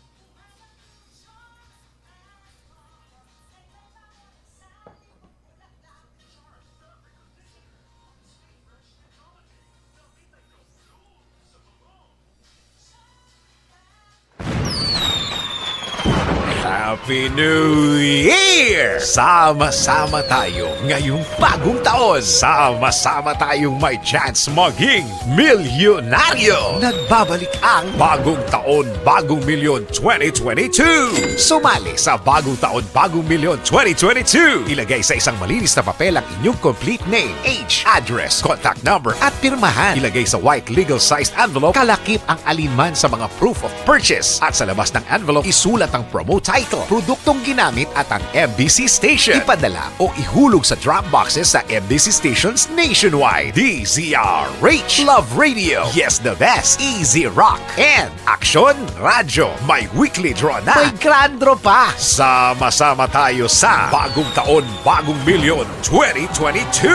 Happy New Year! Sama-sama tayo ngayong bagong taon. Sama-sama tayong may chance maging milyonaryo. Nagbabalik ang Bagong Taon, Bagong Milyon 2022. Sumali sa Bagong Taon, Bagong Milyon 2022. Ilagay sa isang malinis na papel ang inyong complete name, age, address, contact number at pirmahan. Ilagay sa white legal-sized envelope, kalakip ang alinman sa mga proof of purchase. At sa labas ng envelope, isulat ang promo title, produktong ginamit at ang MBC station. Ipadala o ihulog sa drop boxes sa MBC stations nationwide. DZRH, Love Radio, Yes the Best, Easy Rock, and Action Radyo. May weekly draw na. May grand draw pa. Sama-sama tayo sa Bagong Taon, Bagong Milyon 2022.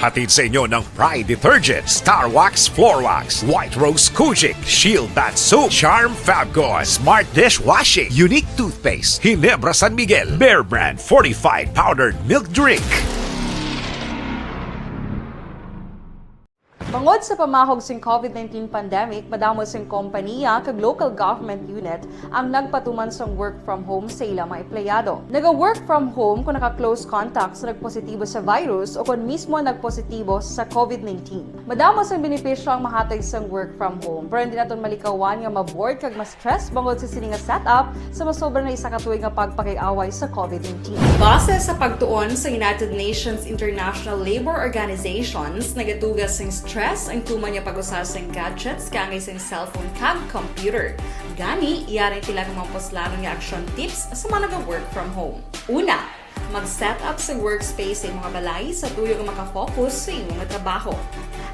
Hatid sa inyo ng Pride Detergent, Star Wax Floor Wax, White Rose Kojic, Shield Bath Soap, Charm Fabgone, Smart Dishwashing, Unique Toothpaste, Ginebra San Miguel, Bear Brand Fortified Powdered Milk Drink. Bangod sa pamahog sing COVID-19 pandemic, madamo sing kompanya kag local government unit ang nagpatuman sang work from home sa ila mga empleyado. Naga-work from home kung naka-close contacts na nagpositibo sa virus o kung mismo nagpositibo sa COVID-19. Madamo sang benepisyo ang mahatag sang work from home, pero hindi naton malikawan nga maboard kag ma-stress bangod sa sini nga setup sa masobra na isa ka tuig nga pagpakiaway sa COVID-19. Base sa pagtuon sa United Nations International Labour Organizations, nagatugas sing stress ang tuman niya pag-usar sa gadgets kangay sa cellphone kag computer. Gani, iyaring tila ng mga poslano nga action tips sa mga nag-work from home. Una, Mag-set up sa workspace sa imong mga balay sa tuyo nga makafocus sa imong nga trabaho.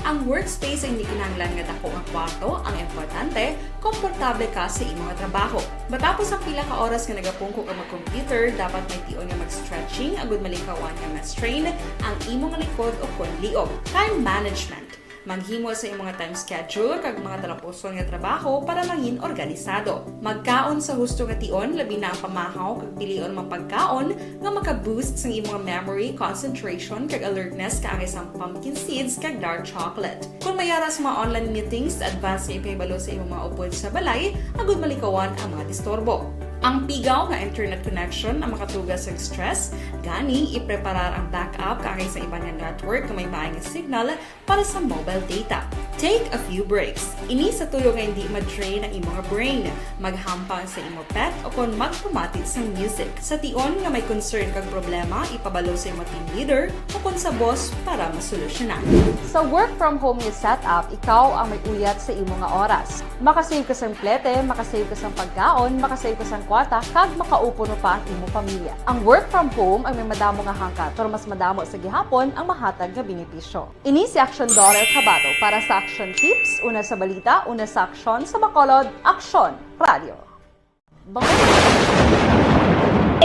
Ang workspace ay hindi kinahanglan nga dako nga kwarto, ang importante, komportable ka sa imong nga trabaho. Matapos ang pila ka oras nga nagapungko ka mag-computer, dapat may tion nga mag-stretching agud malikawan nga ma-strain ang imong likod o kon liog. Time management. Maghimo sa imong nga time schedule kag mga talapuson nga trabaho para maging organisado. Magkaon sa husto nga tion, labi na ang pamahaw kag pilion mang pagkaon nga maka-boost sa imong memory, concentration kag alertness kaangay sang pumpkin seeds kag dark chocolate. Kung mayaras mga online meetings, advance nga ipahibalo sa imong mga upod sa balay, agud malikawan ang mga disturbo. Ang pigaw nga internet connection ang makatugas sa stress, gani ipreparar ang backup kaangay sa ibang nga network nga may maayong signal para sa mobile data. Take a few breaks. Ini sa tuyo nga hindi ma-drain ang imong brain. Maghampang sa imong pet o kon magpumatid sa music. Sa tion nga may concern kag problema, ipabalo sa imong team leader o kon sa boss para masolusyonan. Sa work from home nga setup, ikaw ang may uyat sa imong nga oras. Makasave ka sa plete, makasave ka sa pagkaon, makasave ka sa kwarta, kag makaupo no pa ang imong pamilya. Ang work from home ay may madamo nga hangkat, pero mas madamo sa gihapon ang mahatag nga benepisyo. Ini si Action Daughter Cabato para sa Action Tips, una sa balita, una sa aksyon sa Bacolod, Action Radio.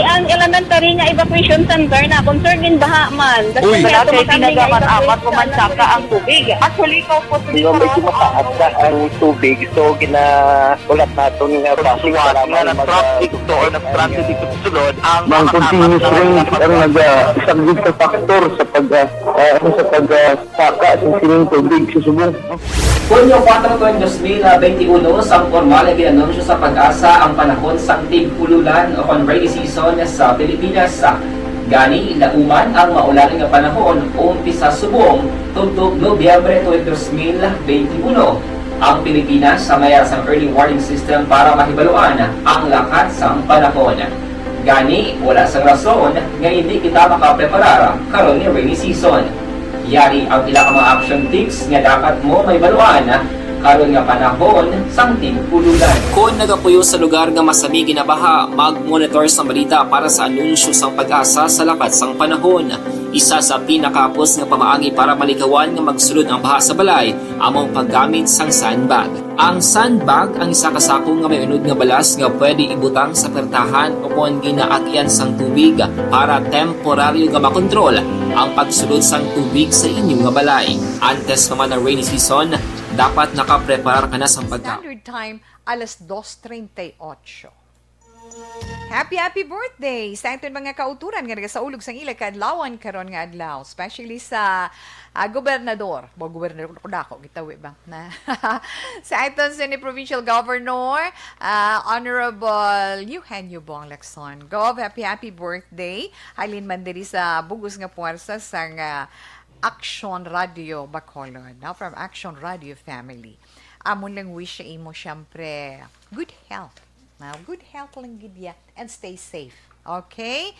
Ang elementary nga evacuation center na concern din baha man. Uy, dati tinagaman amat kumansaka ang tubig. Actually, ikaw po Di ba medyo mataas na ang tubig, so ginaulat natin nga siwat nga ng traffic to or ng transit dito sa sulod ang Mang continuous rain ang nag-isang sa factor sa pagsaka sa sining tubig sa subong. Hunyo 4, 2021, sang formal ay ginanunsyo sa Pag-asa ang panahon sang tig-ululan o kon rainy season sa Pilipinas. Gani, lauman ang maulan nga panahon umpisa subong tugtog Nobyembre 2021. Ang Pilipinas sa mayar sang early warning system para mahibaluan ang lakas sang panahon. Gani, wala sang rason nga hindi kita makapreparar karon ni rainy season. Yari ang ilang mga action tips nga dapat mo may baluan karon nga panahon sang tig-ululan. Kung nagapuyo sa lugar nga masami ginabaha, mag-monitor sa balita para sa anunsyo sang Pag-asa sa lakat sang panahon. Isa sa pinakapos nga pamaagi para malikawan nga magsulod ang baha sa balay, among paggamit sang sandbag. Ang sandbag ang isa kasakong nga may unod nga balas nga pwede ibutang sa pertahan o kung ginaagyan sang tubig para temporaryo nga makontrol ang pagsulod sang tubig sa inyong nga balay. Antes naman ng rainy season, dapat nakapreparar ka na sa pagkaon. Standard time, alas 2:38. Happy birthday sa aton mga kauturan nga nagasaulog sang ila kaadlawan karon nga adlaw, especially sa gobernador. Gobernador ko dako gitawi ba na sa aton sa Provincial Governor Honorable Eugenio Bong Lacson. Gov, happy birthday. Halin man diri sa bugos nga puwersa sang Action Radio Bacolod, now from Action Radio family. Amon lang wish sa imo syempre good health. Now, good health lang gid ya and stay safe. Okay?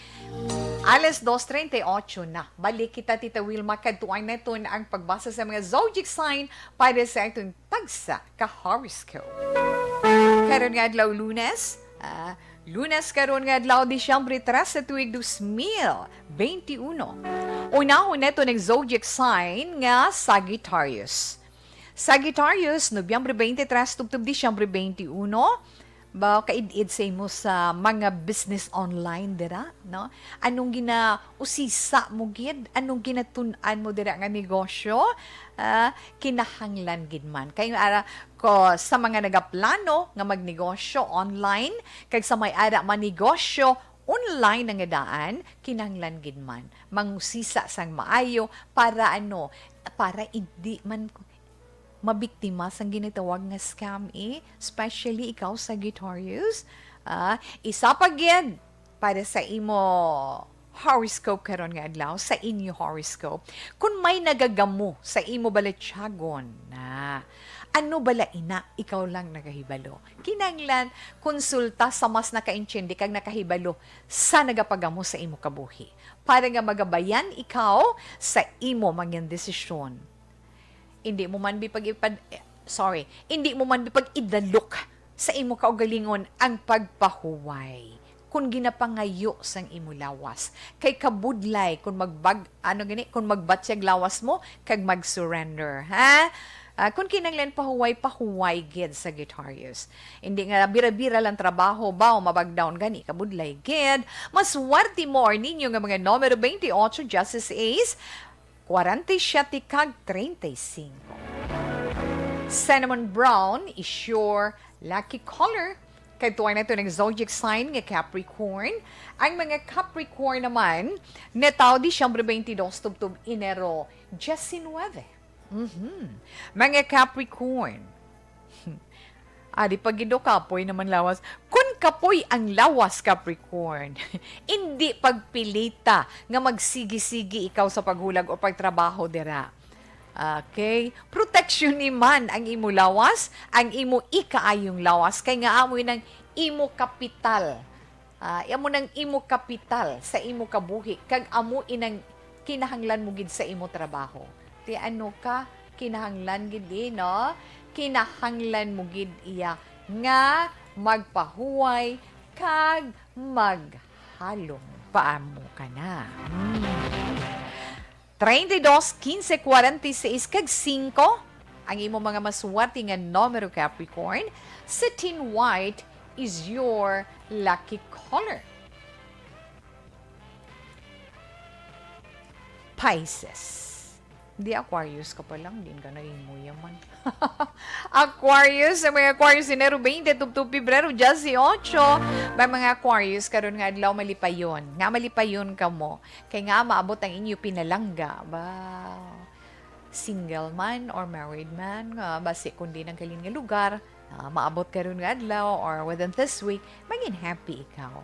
Alas 2:38 na. Balik kita, Tita Wilma, kadtuan na ito ang pagbasa sa mga zodiac sign para sa itong tagsa ka-horoscope. Karon nga adlaw Lunes, Lunes karon nga adlaw Disyembre 3 sa tuig 2021. Una-una ito ng zodiac sign nga Sagittarius. Sagittarius, Nobyembre 23 tugtog Disyembre 21. Ba kaid-id sa imo sa mga business online dira, no? Anong ginausisa mo gid? Anong ginatun-an mo dira nga negosyo? Kinahanglan gid man. Kay ko sa mga nagaplano nga magnegosyo online, kag sa may ara man negosyo online nga daan, kinahanglan gid man mangusisa sang maayo para para hindi man mabiktima sang ginatawag nga scam especially ikaw Sagittarius. Isa pa gyud para sa imo horoscope karon nga adlaw, sa inyo horoscope. Kung may nagagamo sa imo balatyagon na ano bala ina, ikaw lang nakahibalo. Kinanglan konsulta sa mas nakaintindi kag nakahibalo sa nagapagamo sa imo kabuhi para nga magabayan ikaw sa imo mangyan desisyon. Hindi mo man idalok sa imo kaugalingon ang pagpahuway. kung ginapangayo sang imo lawas. Kay kabudlay kung kung magbatyag lawas mo kag mag-surrender, ha? Kung kinanglan pahuway gid sa guitarist. Hindi nga bira-bira lang trabaho ba o mabagdown gani kabudlay gid. Maswerte mo or ninyo nga mga numero 28 Justice Ace 47 kag 35. Cinnamon brown is your lucky color. Kay tuway na ito ng zodiac sign nga Capricorn. Ang mga Capricorn naman, netaw Disyembre 22 tubtub Enero 19. Mga Capricorn. Di pagido kapoy naman lawas. Kung kapoy ang lawas, Capricorn, hindi pagpilita nga magsigi-sigi ikaw sa paghulag o pagtrabaho dira. Okay? Protection ni man ang imo lawas, ang imo ikaayong lawas, kay nga amoy ng imo kapital. Amo ng imo kapital sa imo kabuhi, kag amo inang kinahanglan mo gid sa imo trabaho. Ti ano ka? Kinahanglan gid no? Kinahanglan mo gid iya nga magpahuway kag maghalong paamo ka na. 32, 15, 46, kag 5, ang imo mga maswerte nga numero Capricorn. Satin white is your lucky color. Pisces. Hindi Aquarius ka pa lang, din ka naging mo yaman. Aquarius, ang mga Aquarius Enero 20, tubtub Pebrero 18. May mga Aquarius karon nga adlaw malipayon. Nga malipayon ka mo. Kay nga maabot ang inyo pinalangga. Ba, single man or married man, basi kundi ng kalin nga lugar, maabot karon nga adlaw or within this week, maging happy ikaw.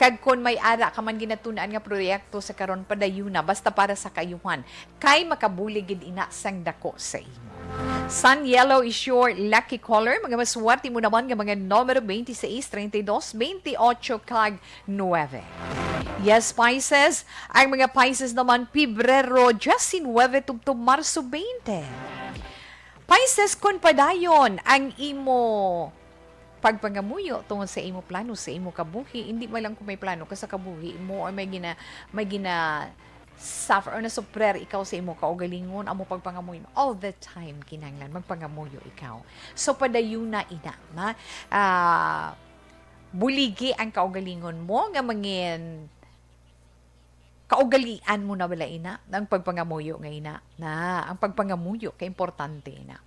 Kag kun may ara ka man ginatun-an nga proyekto sa karon padayuna basta para sa kayuhan, kay makabulig gid ina sang dako sa imo. Sun yellow is your lucky color. Mga maswerte mo naman nga mga numero 26, 32, 28 kag 9. Yes, Pisces. Ang mga Pisces naman Pebrero 19 tubtub Marso 20. Pisces, kun padayon ang imo pagpangamuyo tungod sa imo plano sa imo kabuhi, hindi man lang kung may plano ka sa kabuhi mo or may gina suffer or nasuprer ikaw sa imo kaugalingon, amo pagpangamuyo all the time kinahanglan magpangamuyo ikaw. So padayuna ina na buligi ang kaugalingon mo nga mangin kaugalian mo na wala ina ang pagpangamuyo nga ina na ang pagpangamuyo kay importante na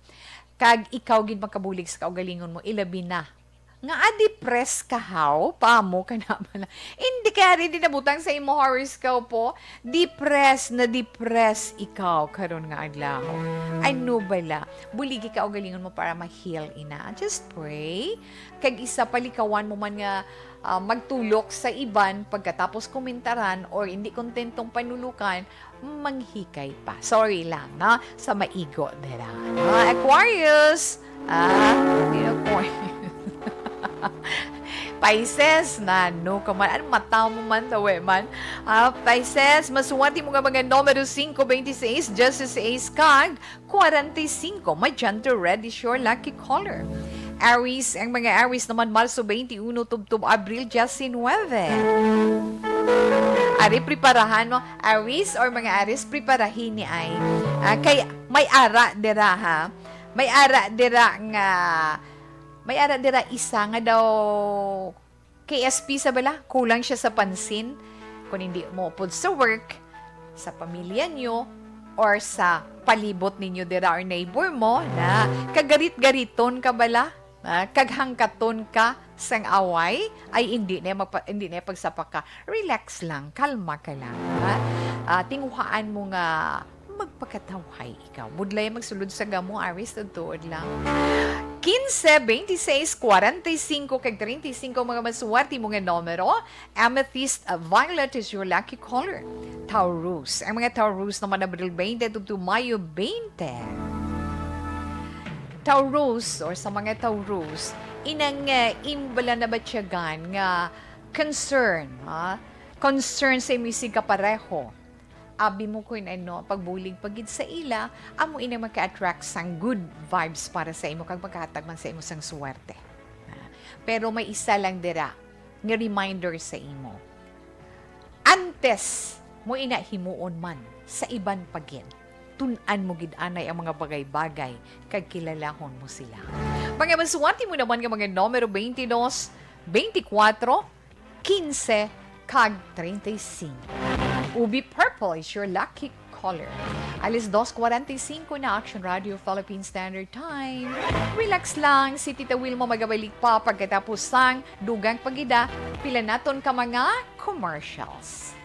kag ikaw gid makabulig sa kaugalingon mo ilabi na nga depress ka how paamo ka naman hindi ka rin dinabutang sa imo horoscope po depress ikaw karon nga adlaw ano bala buligi ka kaugalingon mo para ma-heal ina. Just pray kag isa palikawan mo man nga magtulok sa iban pagkatapos komentaran or hindi kontentong panulukan, manghikay pa. Sorry lang, na sa maigo dira. Aquarius! Hindi Aquarius. Pisces, na no ka man. Ano mataw mo man, tawe man. Pisces, masuwati mo nga mga numero 5, 26, Justice Ace kag 45. May gender red is your lucky color. Aries, ang mga Aries naman Marso 21, tubtub Abril 19. Ari, preparahan mo. Aries or mga Aries, preparahin ni ay. Kay may ara dira ha. May ara dira isa nga daw KSP sa bala. Kulang siya sa pansin. Kung hindi mo upod sa work, sa pamilya nyo, or sa palibot ninyo dira or neighbor mo na kagarit-gariton ka bala. Kaghangkaton ka sang away ay hindi na pagsapak ka. Relax lang, kalma ka lang. Tinguhaan mo nga magpakatawhay ikaw. Budlay magsulod sa gamo, Aris, tuod lang. 15, 26, 45, kag 35 mga maswerte mo nga numero. Amethyst violet is your lucky color. Taurus. Ang mga Taurus naman Abril 20 to Mayo 20. Taurus or sa mga Taurus, inang imbala na batyagan nga concern, concern sa imisi kapareho. Abi mo ko pagbulig pagid sa ila, amo ina maka-attract sang good vibes para sa imo kag maghatag man sa imo sang suwerte. Pero may isa lang dira nga reminder sa imo. Antes mo himuon man sa iban pagin, tunan mo gid anay ang mga bagay-bagay kag kilalahon mo sila. Pangamansuwati mo naman nga mga numero 22, 24, 15, kag 35. Ubi purple is your lucky color. Alis 2:45 na Action Radio Philippine Standard Time. Relax lang, si Tita Wilma magabalik pa pagkatapos sang dugang pagida, pila naton ka mga commercials.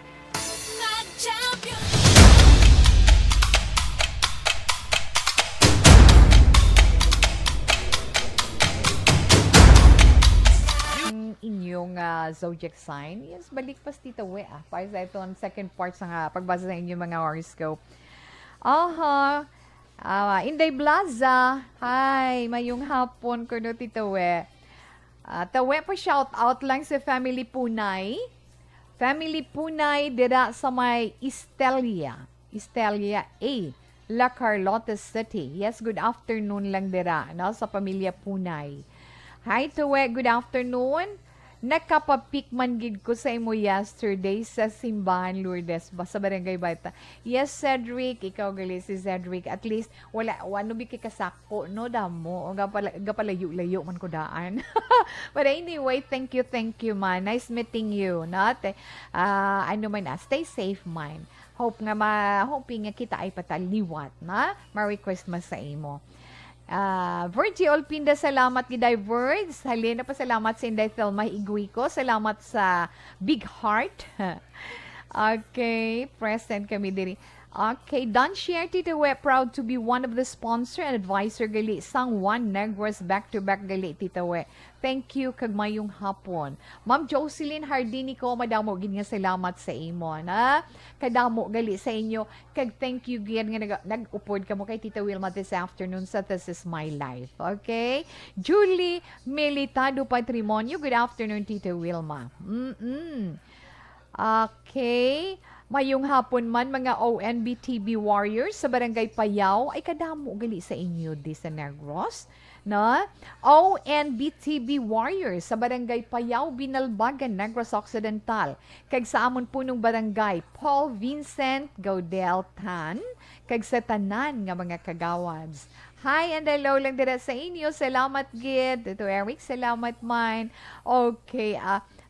Inyong zodiac sign. Yes, balik pas Tita We para sa ito ang second part sa pagbasa sa inyong mga horoscope. Inday Blaza. Hi, mayong hapon ko no Tita We. Tawe pa shout out lang sa Family Punay. Family Punay dira sa may Estelia A, La Carlota City. Yes, good afternoon lang dira no, sa pamilya Punay. Hi Tawe, good afternoon. Nakapapikman gid ko sa imo yesterday sa Simbahan Lourdes sa Barangay Bata. Yes, Cedric, ikaw gali si Cedric. At least wala bi kasako no damo. Gapalayo-layo man ko daan. But anyway, thank you man. Nice meeting you. Not ano man stay safe man. Hoping nga kita ay pataliwat na. Merry Christmas sa imo. Virgie Olpinda, salamat giday words. Halina pa salamat sa Inday Thelma Iguico. Salamat sa Big Heart. Okay, present kami diri. Okay, Don Share Tita We, proud to be one of the sponsor and advisor gali sang One Negros back-to-back gali Tita We. Thank you kag mayong hapon. Ma'am Jocelyn Hardinico, madamo gid nga salamat sa imo na kadamo gali sa inyo kag thank you gid nga nag-upod kamo kay Tita Wilma this afternoon sa This Is My Life. Okay? Julie Militado Patrimonio, good afternoon Tita Wilma. Okay. Mayong hapon man mga ONBTB warriors sa Barangay Payaw ay kadamo gali sa inyo di sa Negros. No? ONBTB warriors sa Barangay Payaw, Binalbagan, Negros Occidental. Kag sa amon punong barangay, Paul Vincent Gaudel Tan. Kag sa tanan nga mga kagawads. Hi and hello lang dira sa inyo. Salamat gid. Ito Eric, salamat man. Okay,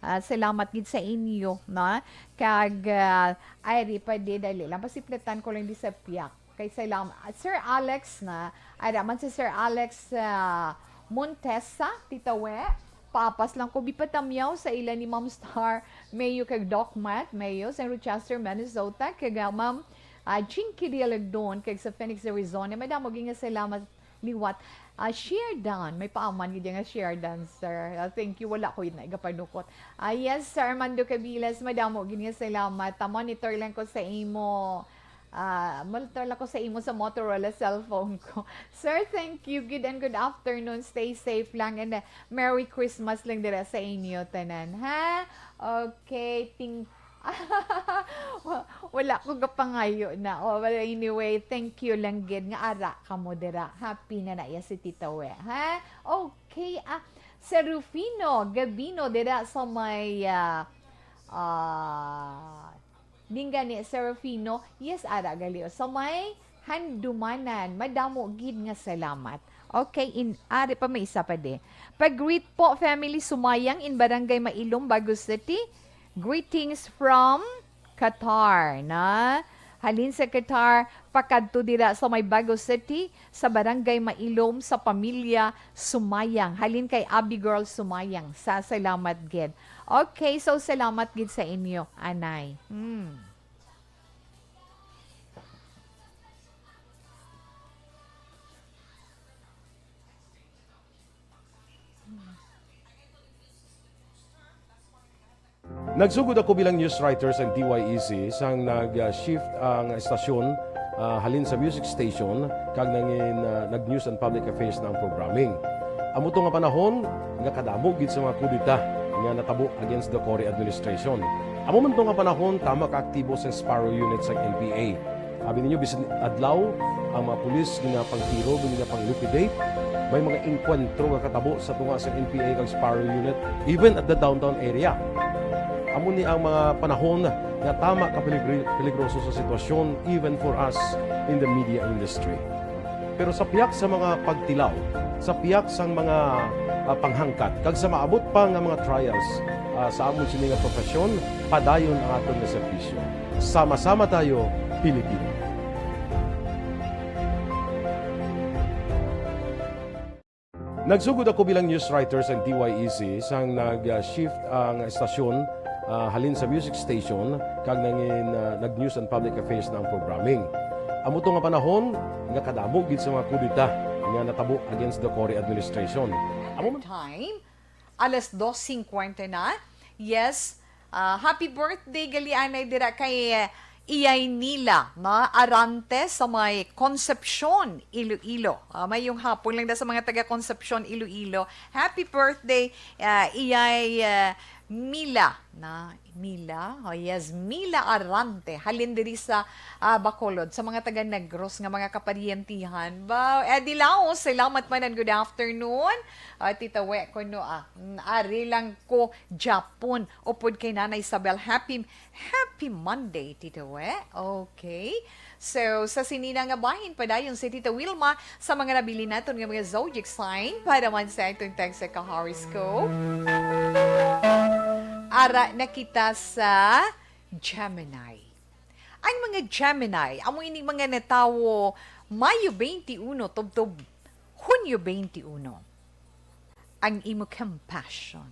salamat gid sa inyo, no? Kag ay pa di dali lang pasipletan ko lang di sa piyak. Kay salamat Sir Alex na ay man si Sir Alex Montesa, Tita We. Papas lang ko bipatamyaw sa ilan ni Ma'am Star Mayo kag Doc Matt Mayo sa Rochester, Minnesota. Kag Ma'am Chinky Dialagdon kag sa Phoenix, Arizona. Madamo gi nga salamat liwat. Share down. May paaman gid nga share down, sir. Thank you. Wala ko yun na igapanukot. Yes, Sir Armando Cabilas. Madamo gid nga salamat. Monitor lang ko sa imo. Monitor lang ko sa imo sa Motorola cellphone ko. Sir, thank you. Good and good afternoon. Stay safe lang. And Merry Christmas lang dira sa inyo, tanan. Ha? Okay. Wala ko kapangayo na. But anyway, thank you lang gid nga ara ka mo dira. Happy na naya si Tita We. Ha? Okay. Sa Rufino Gabino dira sa may Dingani sa Rufino. Yes, ara galio. Sa may Handumanan. Madamo gid nga salamat. Okay, ari pa may isa pa de. Pag-greet po family Sumayang in Barangay Mailom, Bagos City. Greetings from Qatar, na? Halin sa Qatar, pakadto dira sa may Bagos City, sa Barangay Mailom, sa pamilya Sumayang. Halin kay Abigail Sumayang. Sa salamat gid. Okay, so salamat gid sa inyo, anay. Nagsugod ako bilang news writer sa DYEC sang nag-shift ang estasyon halin sa music station kag nag-news and public affairs na ang programming. Amo to nga panahon nga kadamo gid sa mga kudita nga natabo against the Cory administration. Amo man to nga panahon tama ka aktibo sa Sparrow unit sa NPA. Abi ninyo bisan adlaw ang mga pulis nga pangtiro nga pang-liquidate may mga inkwentro nga katabo sa tunga sa NPA kag Sparrow Unit, even at the downtown area. Amo ni ang mga panahon nga tama ka peligroso sa sitwasyon even for us in the media industry. Pero sa piyak sa mga pagtilaw, sa piyak sa mga panghangkat, kag sa maabot pa nga mga trials sa amon sini nga profesyon, padayon ang aton nga serbisyo. Sama-sama tayo, Pilipino. Nagsugod ako bilang news writer sa DYEC sang nag-shift ang estasyon halin sa music station kag nag-news and public affairs na ang programming. Amo to nga panahon nga kadamo gid sa mga kudita nga natabo against the Cory administration. Amo Time, alas 2:50 na. Yes, happy birthday Galianay dira kay Iyay Nila, Arante sa may Concepcion, Iloilo. May yung hapon lang na sa mga taga Concepcion, Iloilo. Happy birthday, Iyay Mila. Oh yes, Mila Arante. Halin diri sa Bacolod, sa mga taga Negros nga mga kaparientihan. Di Laos, salamat man and good afternoon. Tita We, kuno ari lang ko Japon. Upod kay Nanay Isabel. Happy Monday, Tita We. Okay. So, sa sinina nga bahin pa dayon si Tita Wilma sa mga nabili naton nga mga zodiac sign para man sa itong text sa horoscope. Ara na kita sa Gemini. Ang mga Gemini, amo ini mga natawo Mayo 21 tubtob Hunyo 21. Ang imo compassion.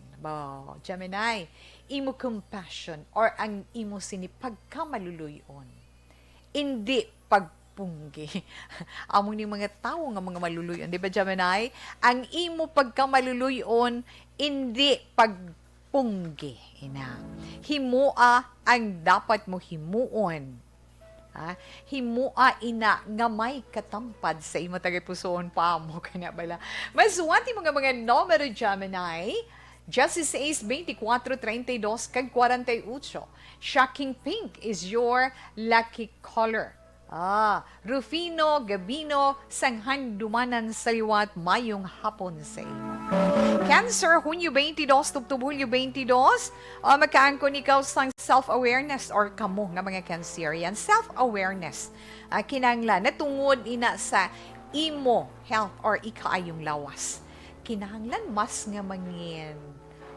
Gemini, imo compassion or ang imo sinipagkamaluluyon. Hindi pagpunggi. Amo ni mga tao nga mga maluluyon. Di ba, Gemini? Ang imo pagkamaluluyon, hindi pagpunggi. Himua ang dapat mo himuon. Himua ina nga may katampad sa imo tagapusoon pa mo. Kanya bala. Maswati mga numero, Gemini. Justice Ace 24, 32, kag 48. Shocking pink is your lucky color. Rufino, Gabino, sanghan dumanan sa liwat mayong hapon sa imo. Cancer, Hunyo 22, tubtub Hunyo 22. Magkaangkon ikaw sang self-awareness or kamo nga mga Cancerian. Self-awareness. Kinanglan, natungod ina sa imo health or ikaayong lawas. Kinahanglan mas nga mangin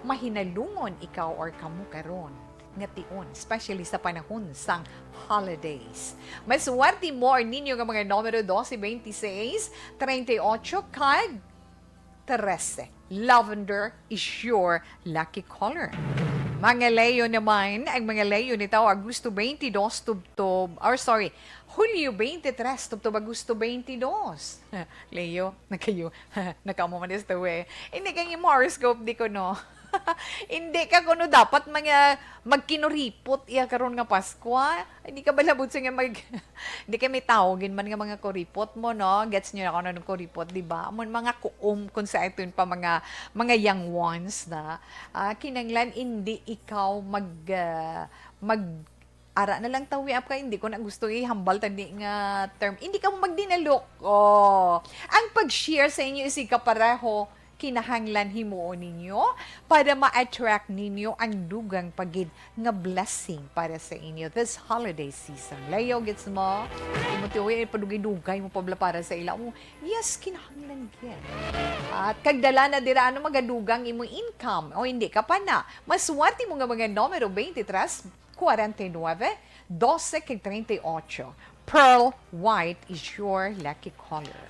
mahinalungon ikaw or kamo karon nga tion, especially sa panahon sang holidays. Mas swerte mo or ninyo nga mga numero 12, 26, 38, kag 13. Lavender is your lucky color. Mga Leo naman, ang mga Leo nito, Agosto 22, Hulyo 23, Agosto 22. Leo, nakamu man ito Hindi kang yung horoscope, di ko no. Hindi ka kuno dapat mga magkinuripot iya karon nga Pasko. Hindi ka balabot sa nga hindi ka may tawagin man nga mga kuripot mo no. Gets niyo na ako ng kuripot, di ba? Amon mga kuom kung sa ito pa mga young ones na kinanglan hindi ikaw ara na lang tawi up ka, hindi ko na gusto ihambal tandi nga term. Hindi ka mo magdinalok. Ang pag-share sa inyo is kapareho kinahanglan himuon ninyo para ma-attract ninyo ang dugang pagid nga blessing para sa inyo this holiday season. Leo, gets mo? Imo padugay-dugay mo pabla para sa ila. Yes, kinahanglan yan. At kagdala na dira ano magadugang imo income o hindi ka pa na. Maswerte mo nga mga numero 23, 49, 12, 38. Pearl white is your lucky color.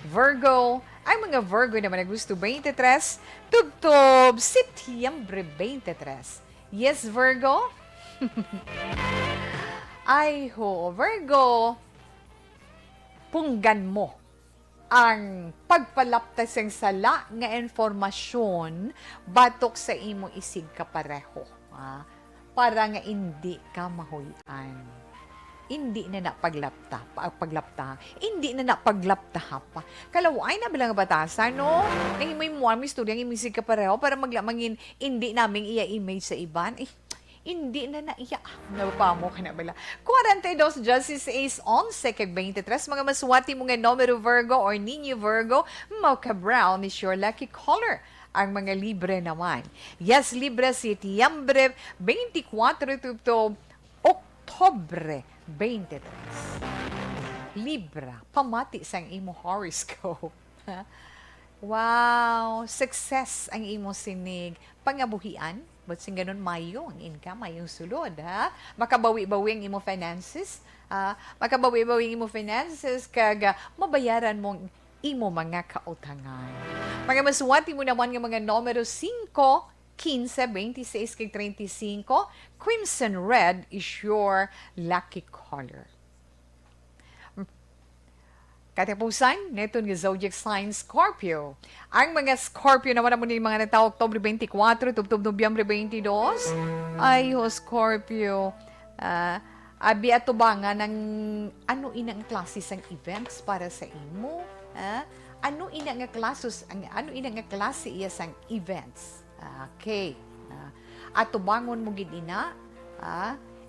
Virgo, ang mga Virgo naman na gusto 23, tubtob, Setyembre 23. Yes, Virgo? Ay ho, Virgo, punggan mo ang pagpalaptas ng sala nga informasyon batok sa imo isig kapareho. Para nga hindi ka mahuyan. Hindi na napaglapta, hindi na napaglapta pa. Kalaway na bilang batasan, no? Nang may istorya ng imisig ka pareho para maglamangin, hindi namin iya-image sa iban. hindi na naiya. Napamo ka na bala. 42 Justice Ace 11 kag 23 mga maswati mo nga numero Virgo or Niño Virgo, mocha brown is your lucky color. Ang mga libre naman. Yes, libre Setiembre 24 to Oktobre 23. Libra, pamati sang imo horoscope. Wow, success ang imo sinig. Pangabuhian, but sing ganun mayo ang income, mayong sulod, ha? Makabawi-bawi ang imo finances, makabawi-bawi ang imo finances, kag mabayaran mong imo mga kautangan. Mga maswati mo naman ng mga numero 5, 15, 26, kag 35, Crimson Red is your lucky color. Katapusan, neto nga zodiac sign Scorpio. Ang mga Scorpio naman mo ni mga nataw Oktobre 24, tubtob Nobyembre 22. Ay, Scorpio. Abi ato ba nga ng ano inang klase sang events para sa imo? Ano inang nga klase iya sang events? Okay. Ato bangon mo gid ina?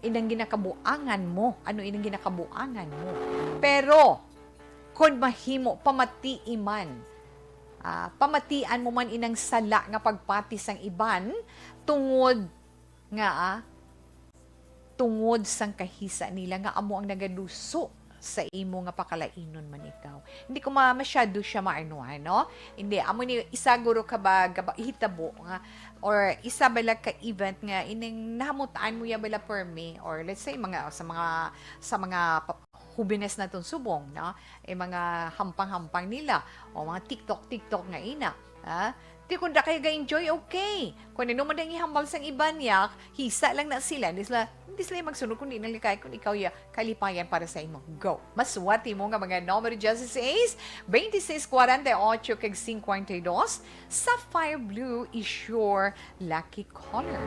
Inang ginakabuangan mo. Ano inang ginakabuangan mo? Pero kung mahimo pamatiiman, pamatian mo man inang sala nga pagpati sang iban tungod sang kahisa nila nga amo ang nagaduso sa imo nga pakalainon man ikaw. Hindi ko masyado siya maanuhan, no? Hindi, amo ni isaguro ka ba hitabo nga or isa bala ka event nga ining nahamutaan mo ya bala per me or let's say sa mga hubines na itong subong, no? Mga hampang-hampang nila o mga TikTok nga ina. Di kung da kayo ga-enjoy, okay. Kung ano man ang ihambal sang iban yak, hisa lang na sila. Hindi sila magsunod kung di nalikay kung ikaw ya kalipayan para sa imo. Go! Maswati mo nga mga numero Justice Ace, 26, 48, kag 52. Sapphire Blue is your lucky color.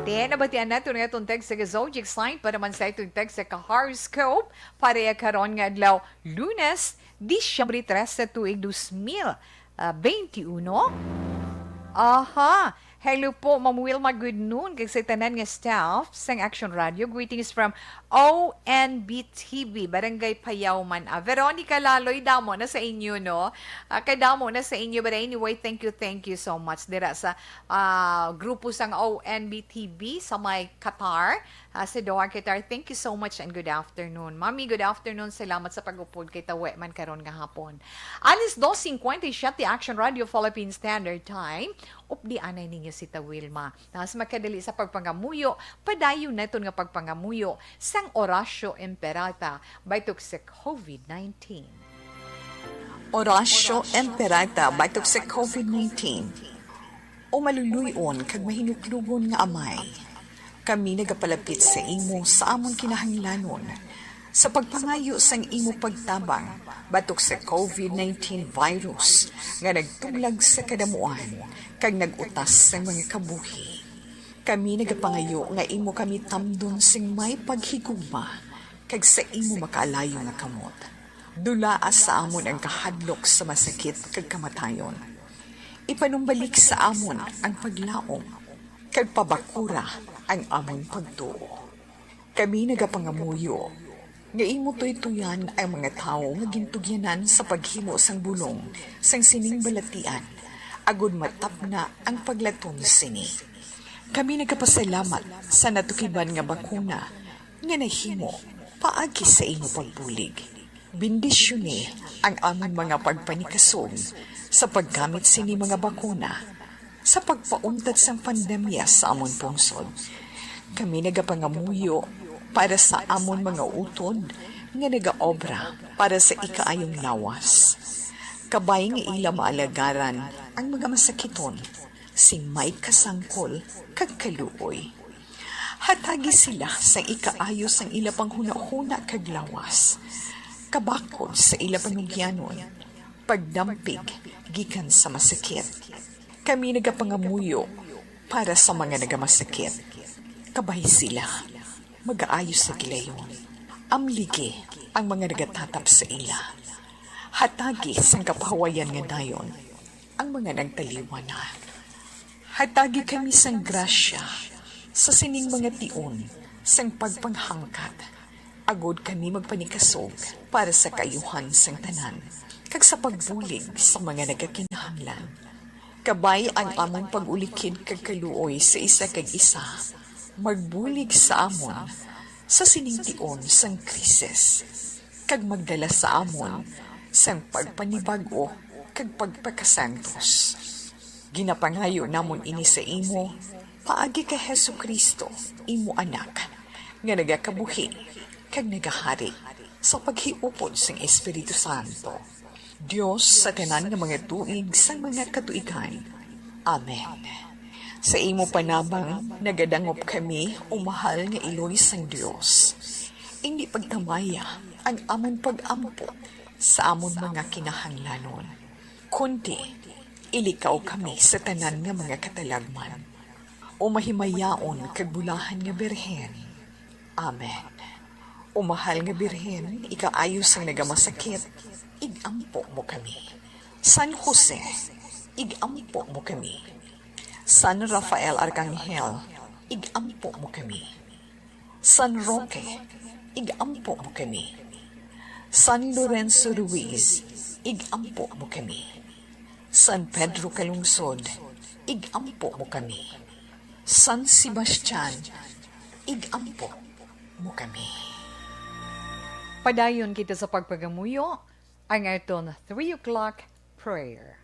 Then, nabatian nato nga itong text sa zodiac sign para man sa itong text sa horoscope para karon nga adlaw Lunes, Disyembre 3 sa tuig 2021. Aha! Hello po, Ma'am Wilma. Good noon. Kag sa tanan nga staff sang Action Radio. Greetings from ONB-TV, Barangay Payawman. Veronica Laloy, damo na sa inyo, no? Kay damo na sa inyo. But anyway, thank you so much. Dira sa grupo sang ONB-TV sa may Qatar. Sa Doha, Qatar. Thank you so much and good afternoon. Mami, good afternoon. Salamat sa pag-upod kay Tawe man karon nga hapon. Alis 2:57 the Action Radio Philippine Standard Time. Updi anay ninyo si Wilma. Nas makadali sa pagpangamuyo, padayon naton nga pagpangamuyo sang Orasyo Imperata baitok sa COVID-19. Orasyo Imperata baitok sa COVID-19. O maluluyon kag mahinuklugon nga amay. Kami nagapalapit sa imo sa amon kinahanglanon sa pagpangayo sang imo pagtabang batok sa COVID-19 virus nga nagtuglag sa kadamuan kag nagutas sa mga kabuhi. Kami nagapangayo nga imo kami tamdon sing may paghigugma kag sa imo makaalayo nga kamot. Dulaas sa amon ang kahadlok sa masakit kag kamatayon. Ipanumbalik sa amon ang paglaom kag pabakura ang amon pagtuo. Kami nagapangamuyo nga imo tuytuyan ang mga tao nga gintugyanan sa paghimo sang bulong sang sining balatian agud matapna ang paglatom sini. Kami nagapasalamat sa natukiban nga bakuna nga nahimo paagi sa imo pagbulig. Bendisyone ang among mga pagpanikasog sa paggamit sini mga bakuna sa pagpauntat sang pandemya sa amon pungsod. Kami nagapangamuyo para sa amon mga utod nga nagaobra para sa ikaayong lawas. Kabay nga ila maalagaran ang mga masakiton, sing may kasangkol kag kaluoy. Hatagi sila sa ikaayo sang ila panghuna-huna kag lawas. Kabakod sa ila panugyanon, pagdampig gikan sa masakit. Kami nagapangamuyo para sa mga nagamasakit. Kabay sila mag-aayos sa gilayon. Amligi ang mga nagatatap sa ila. Hatagi sang kapahawayan nga dayon ang mga nagtaliwana. Hatagi kami sang grasya Sa sining mga tion, sang pagpanghangkat, agod kami magpanikasog para sa kayuhan sang tanan, kag sa pagbulig sa mga nagakinahanglan. Kabay ang among pag-ulikid kag kaluoy sa isa kag isa, magbulig sa amon sa sining tion sang krisis, kag magdala sa amon sang pagpanibago kag pagpakasantos. Ginapangayo namon ini sa imo, paagi kay Hesu Kristo, imo anak, nga nagakabuhi, kag nagahari, sa paghiupod sang Espiritu Santo. Diyos sa tanan ng mga tuig sang mga katuigan. Amen. Sa imo panabang, nagadangop kami, umahal nga Iloy sang Diyos. Hindi pagtamaya ang amon pag-ampo sa amon mga kinahanglanon. Kundi, ilikaw kami sa tanan nga mga katalagman. O mahimayaon kag bulahan nga birhen. Amen. O mahal nga birhen, ikaayos ang nagamasakit, igampo mo kami. San Jose, igampo mo kami. San Rafael Arcangel, igampo mo kami. San Roque, igampo mo kami. San Lorenzo Ruiz, igampo mo kami. San Pedro Calungsod, igampo mo kami. San Sebastian, igampo mo kami. Padayon kita sa pagpagamuyo, ang aton 3 o'clock prayer.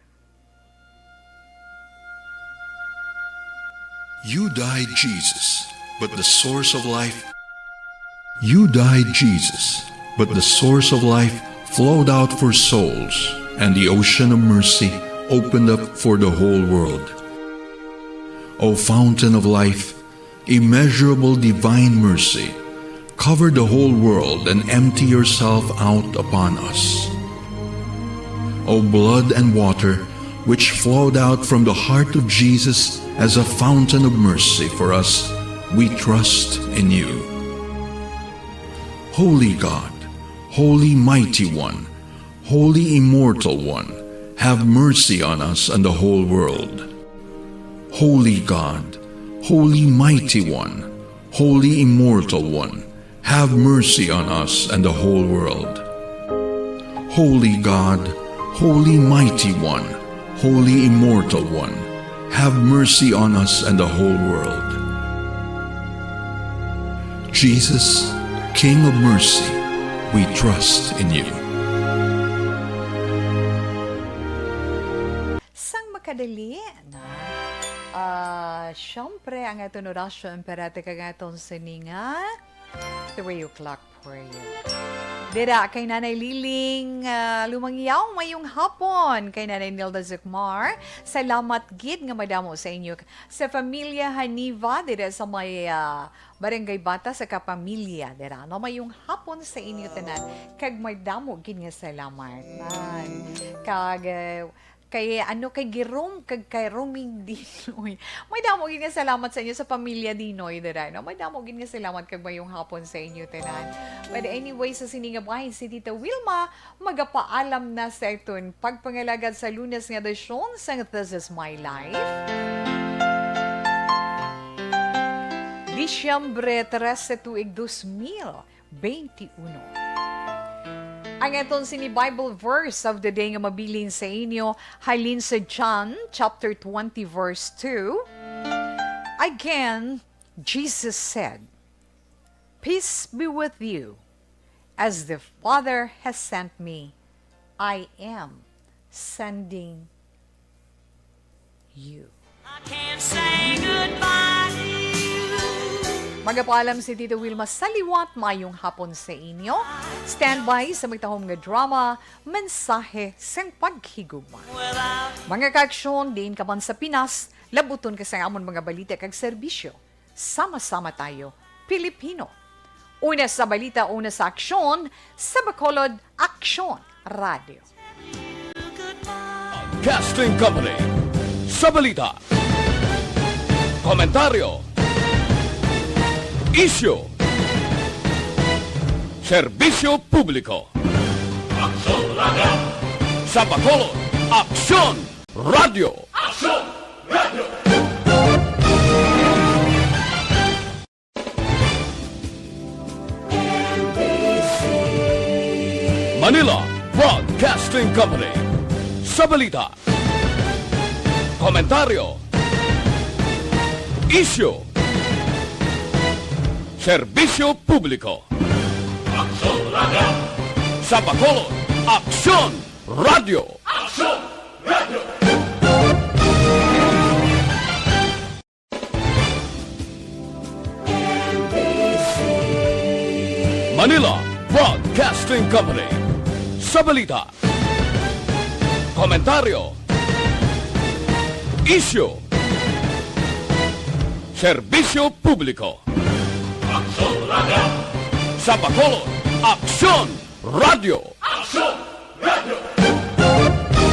You died, Jesus, but the source of life. You died, Jesus, but the source of life flowed out for souls, and the ocean of mercy opened up for the whole world. O fountain of life, immeasurable divine mercy, cover the whole world and empty yourself out upon us. O blood and water, which flowed out from the heart of Jesus as a fountain of mercy for us, we trust in you. Holy God, Holy Mighty One, Holy Immortal One, have mercy on us and the whole world. Holy God, Holy Mighty One, Holy Immortal One, have mercy on us and the whole world. Holy God, Holy Mighty One, Holy Immortal One, have mercy on us and the whole world. Jesus, King of mercy, we trust in you. Kadali na. Siyempre, ang aton orasyon perate kag aton sininga 3 o'clock prayer. Dira, kay Nanay Liling Lumangyaw, mayong hapon. Kay Nanay Nilda Zukmar, salamat gid nga madamo sa inyo. Sa pamilya Haniva, dira sa may Barangay Bata sa kapamilya. Dira, no, mayong hapon sa inyo tanan. Kag madamo gid nga salamat. Kag kay Girom kag kay Roming Dinoy. May damo gid nga salamat sa inyo sa pamilya Dinoy dira. No? May damo gid nga salamat kag mayong hapon sa inyo tanan. But anyway, sa siningabay si Tita Wilma magapaalam na sa iton pagpangalagad sa Lunes nga edisyon sa This Is My Life. Disyembre 13 tuig 2021. Ang itong sini Bible verse of the day nga mabilin sa inyo, halin sa John chapter 20 verse 2. Again, Jesus said, "Peace be with you. As the Father has sent me, I am sending you." I can't say goodbye to you. Magapaalam si Tito Wilma sa liwat, mayong hapon sa inyo. Standby sa magtahong nga drama, mensahe sang paghigugma. Mga kaaksyon, din ka man sa Pinas, labuton ka sa amon mga balita kag serbisyo. Sama-sama tayo, Pilipino. Una sa balita, una sa aksyon, sa Bacolod Aksyon Radio. Casting Company sa balita. Komentaryo. Isyo. Serbisyo publiko. Aksyon Radio. Sa Bacolod, Aksyon Radio. Aksyon Radio. Company. Sa balita, komentaryo, issue, serbisyo publiko. Aksyon Radio! Sa Bacolod, Aksyon Radio! Aksyon Radio! Manila Broadcasting Company. Sa balita, komentaryo, issue, serbisyo publiko. Aksyon Radio! Sa Bacolod, Aksyon Radio! Aksyon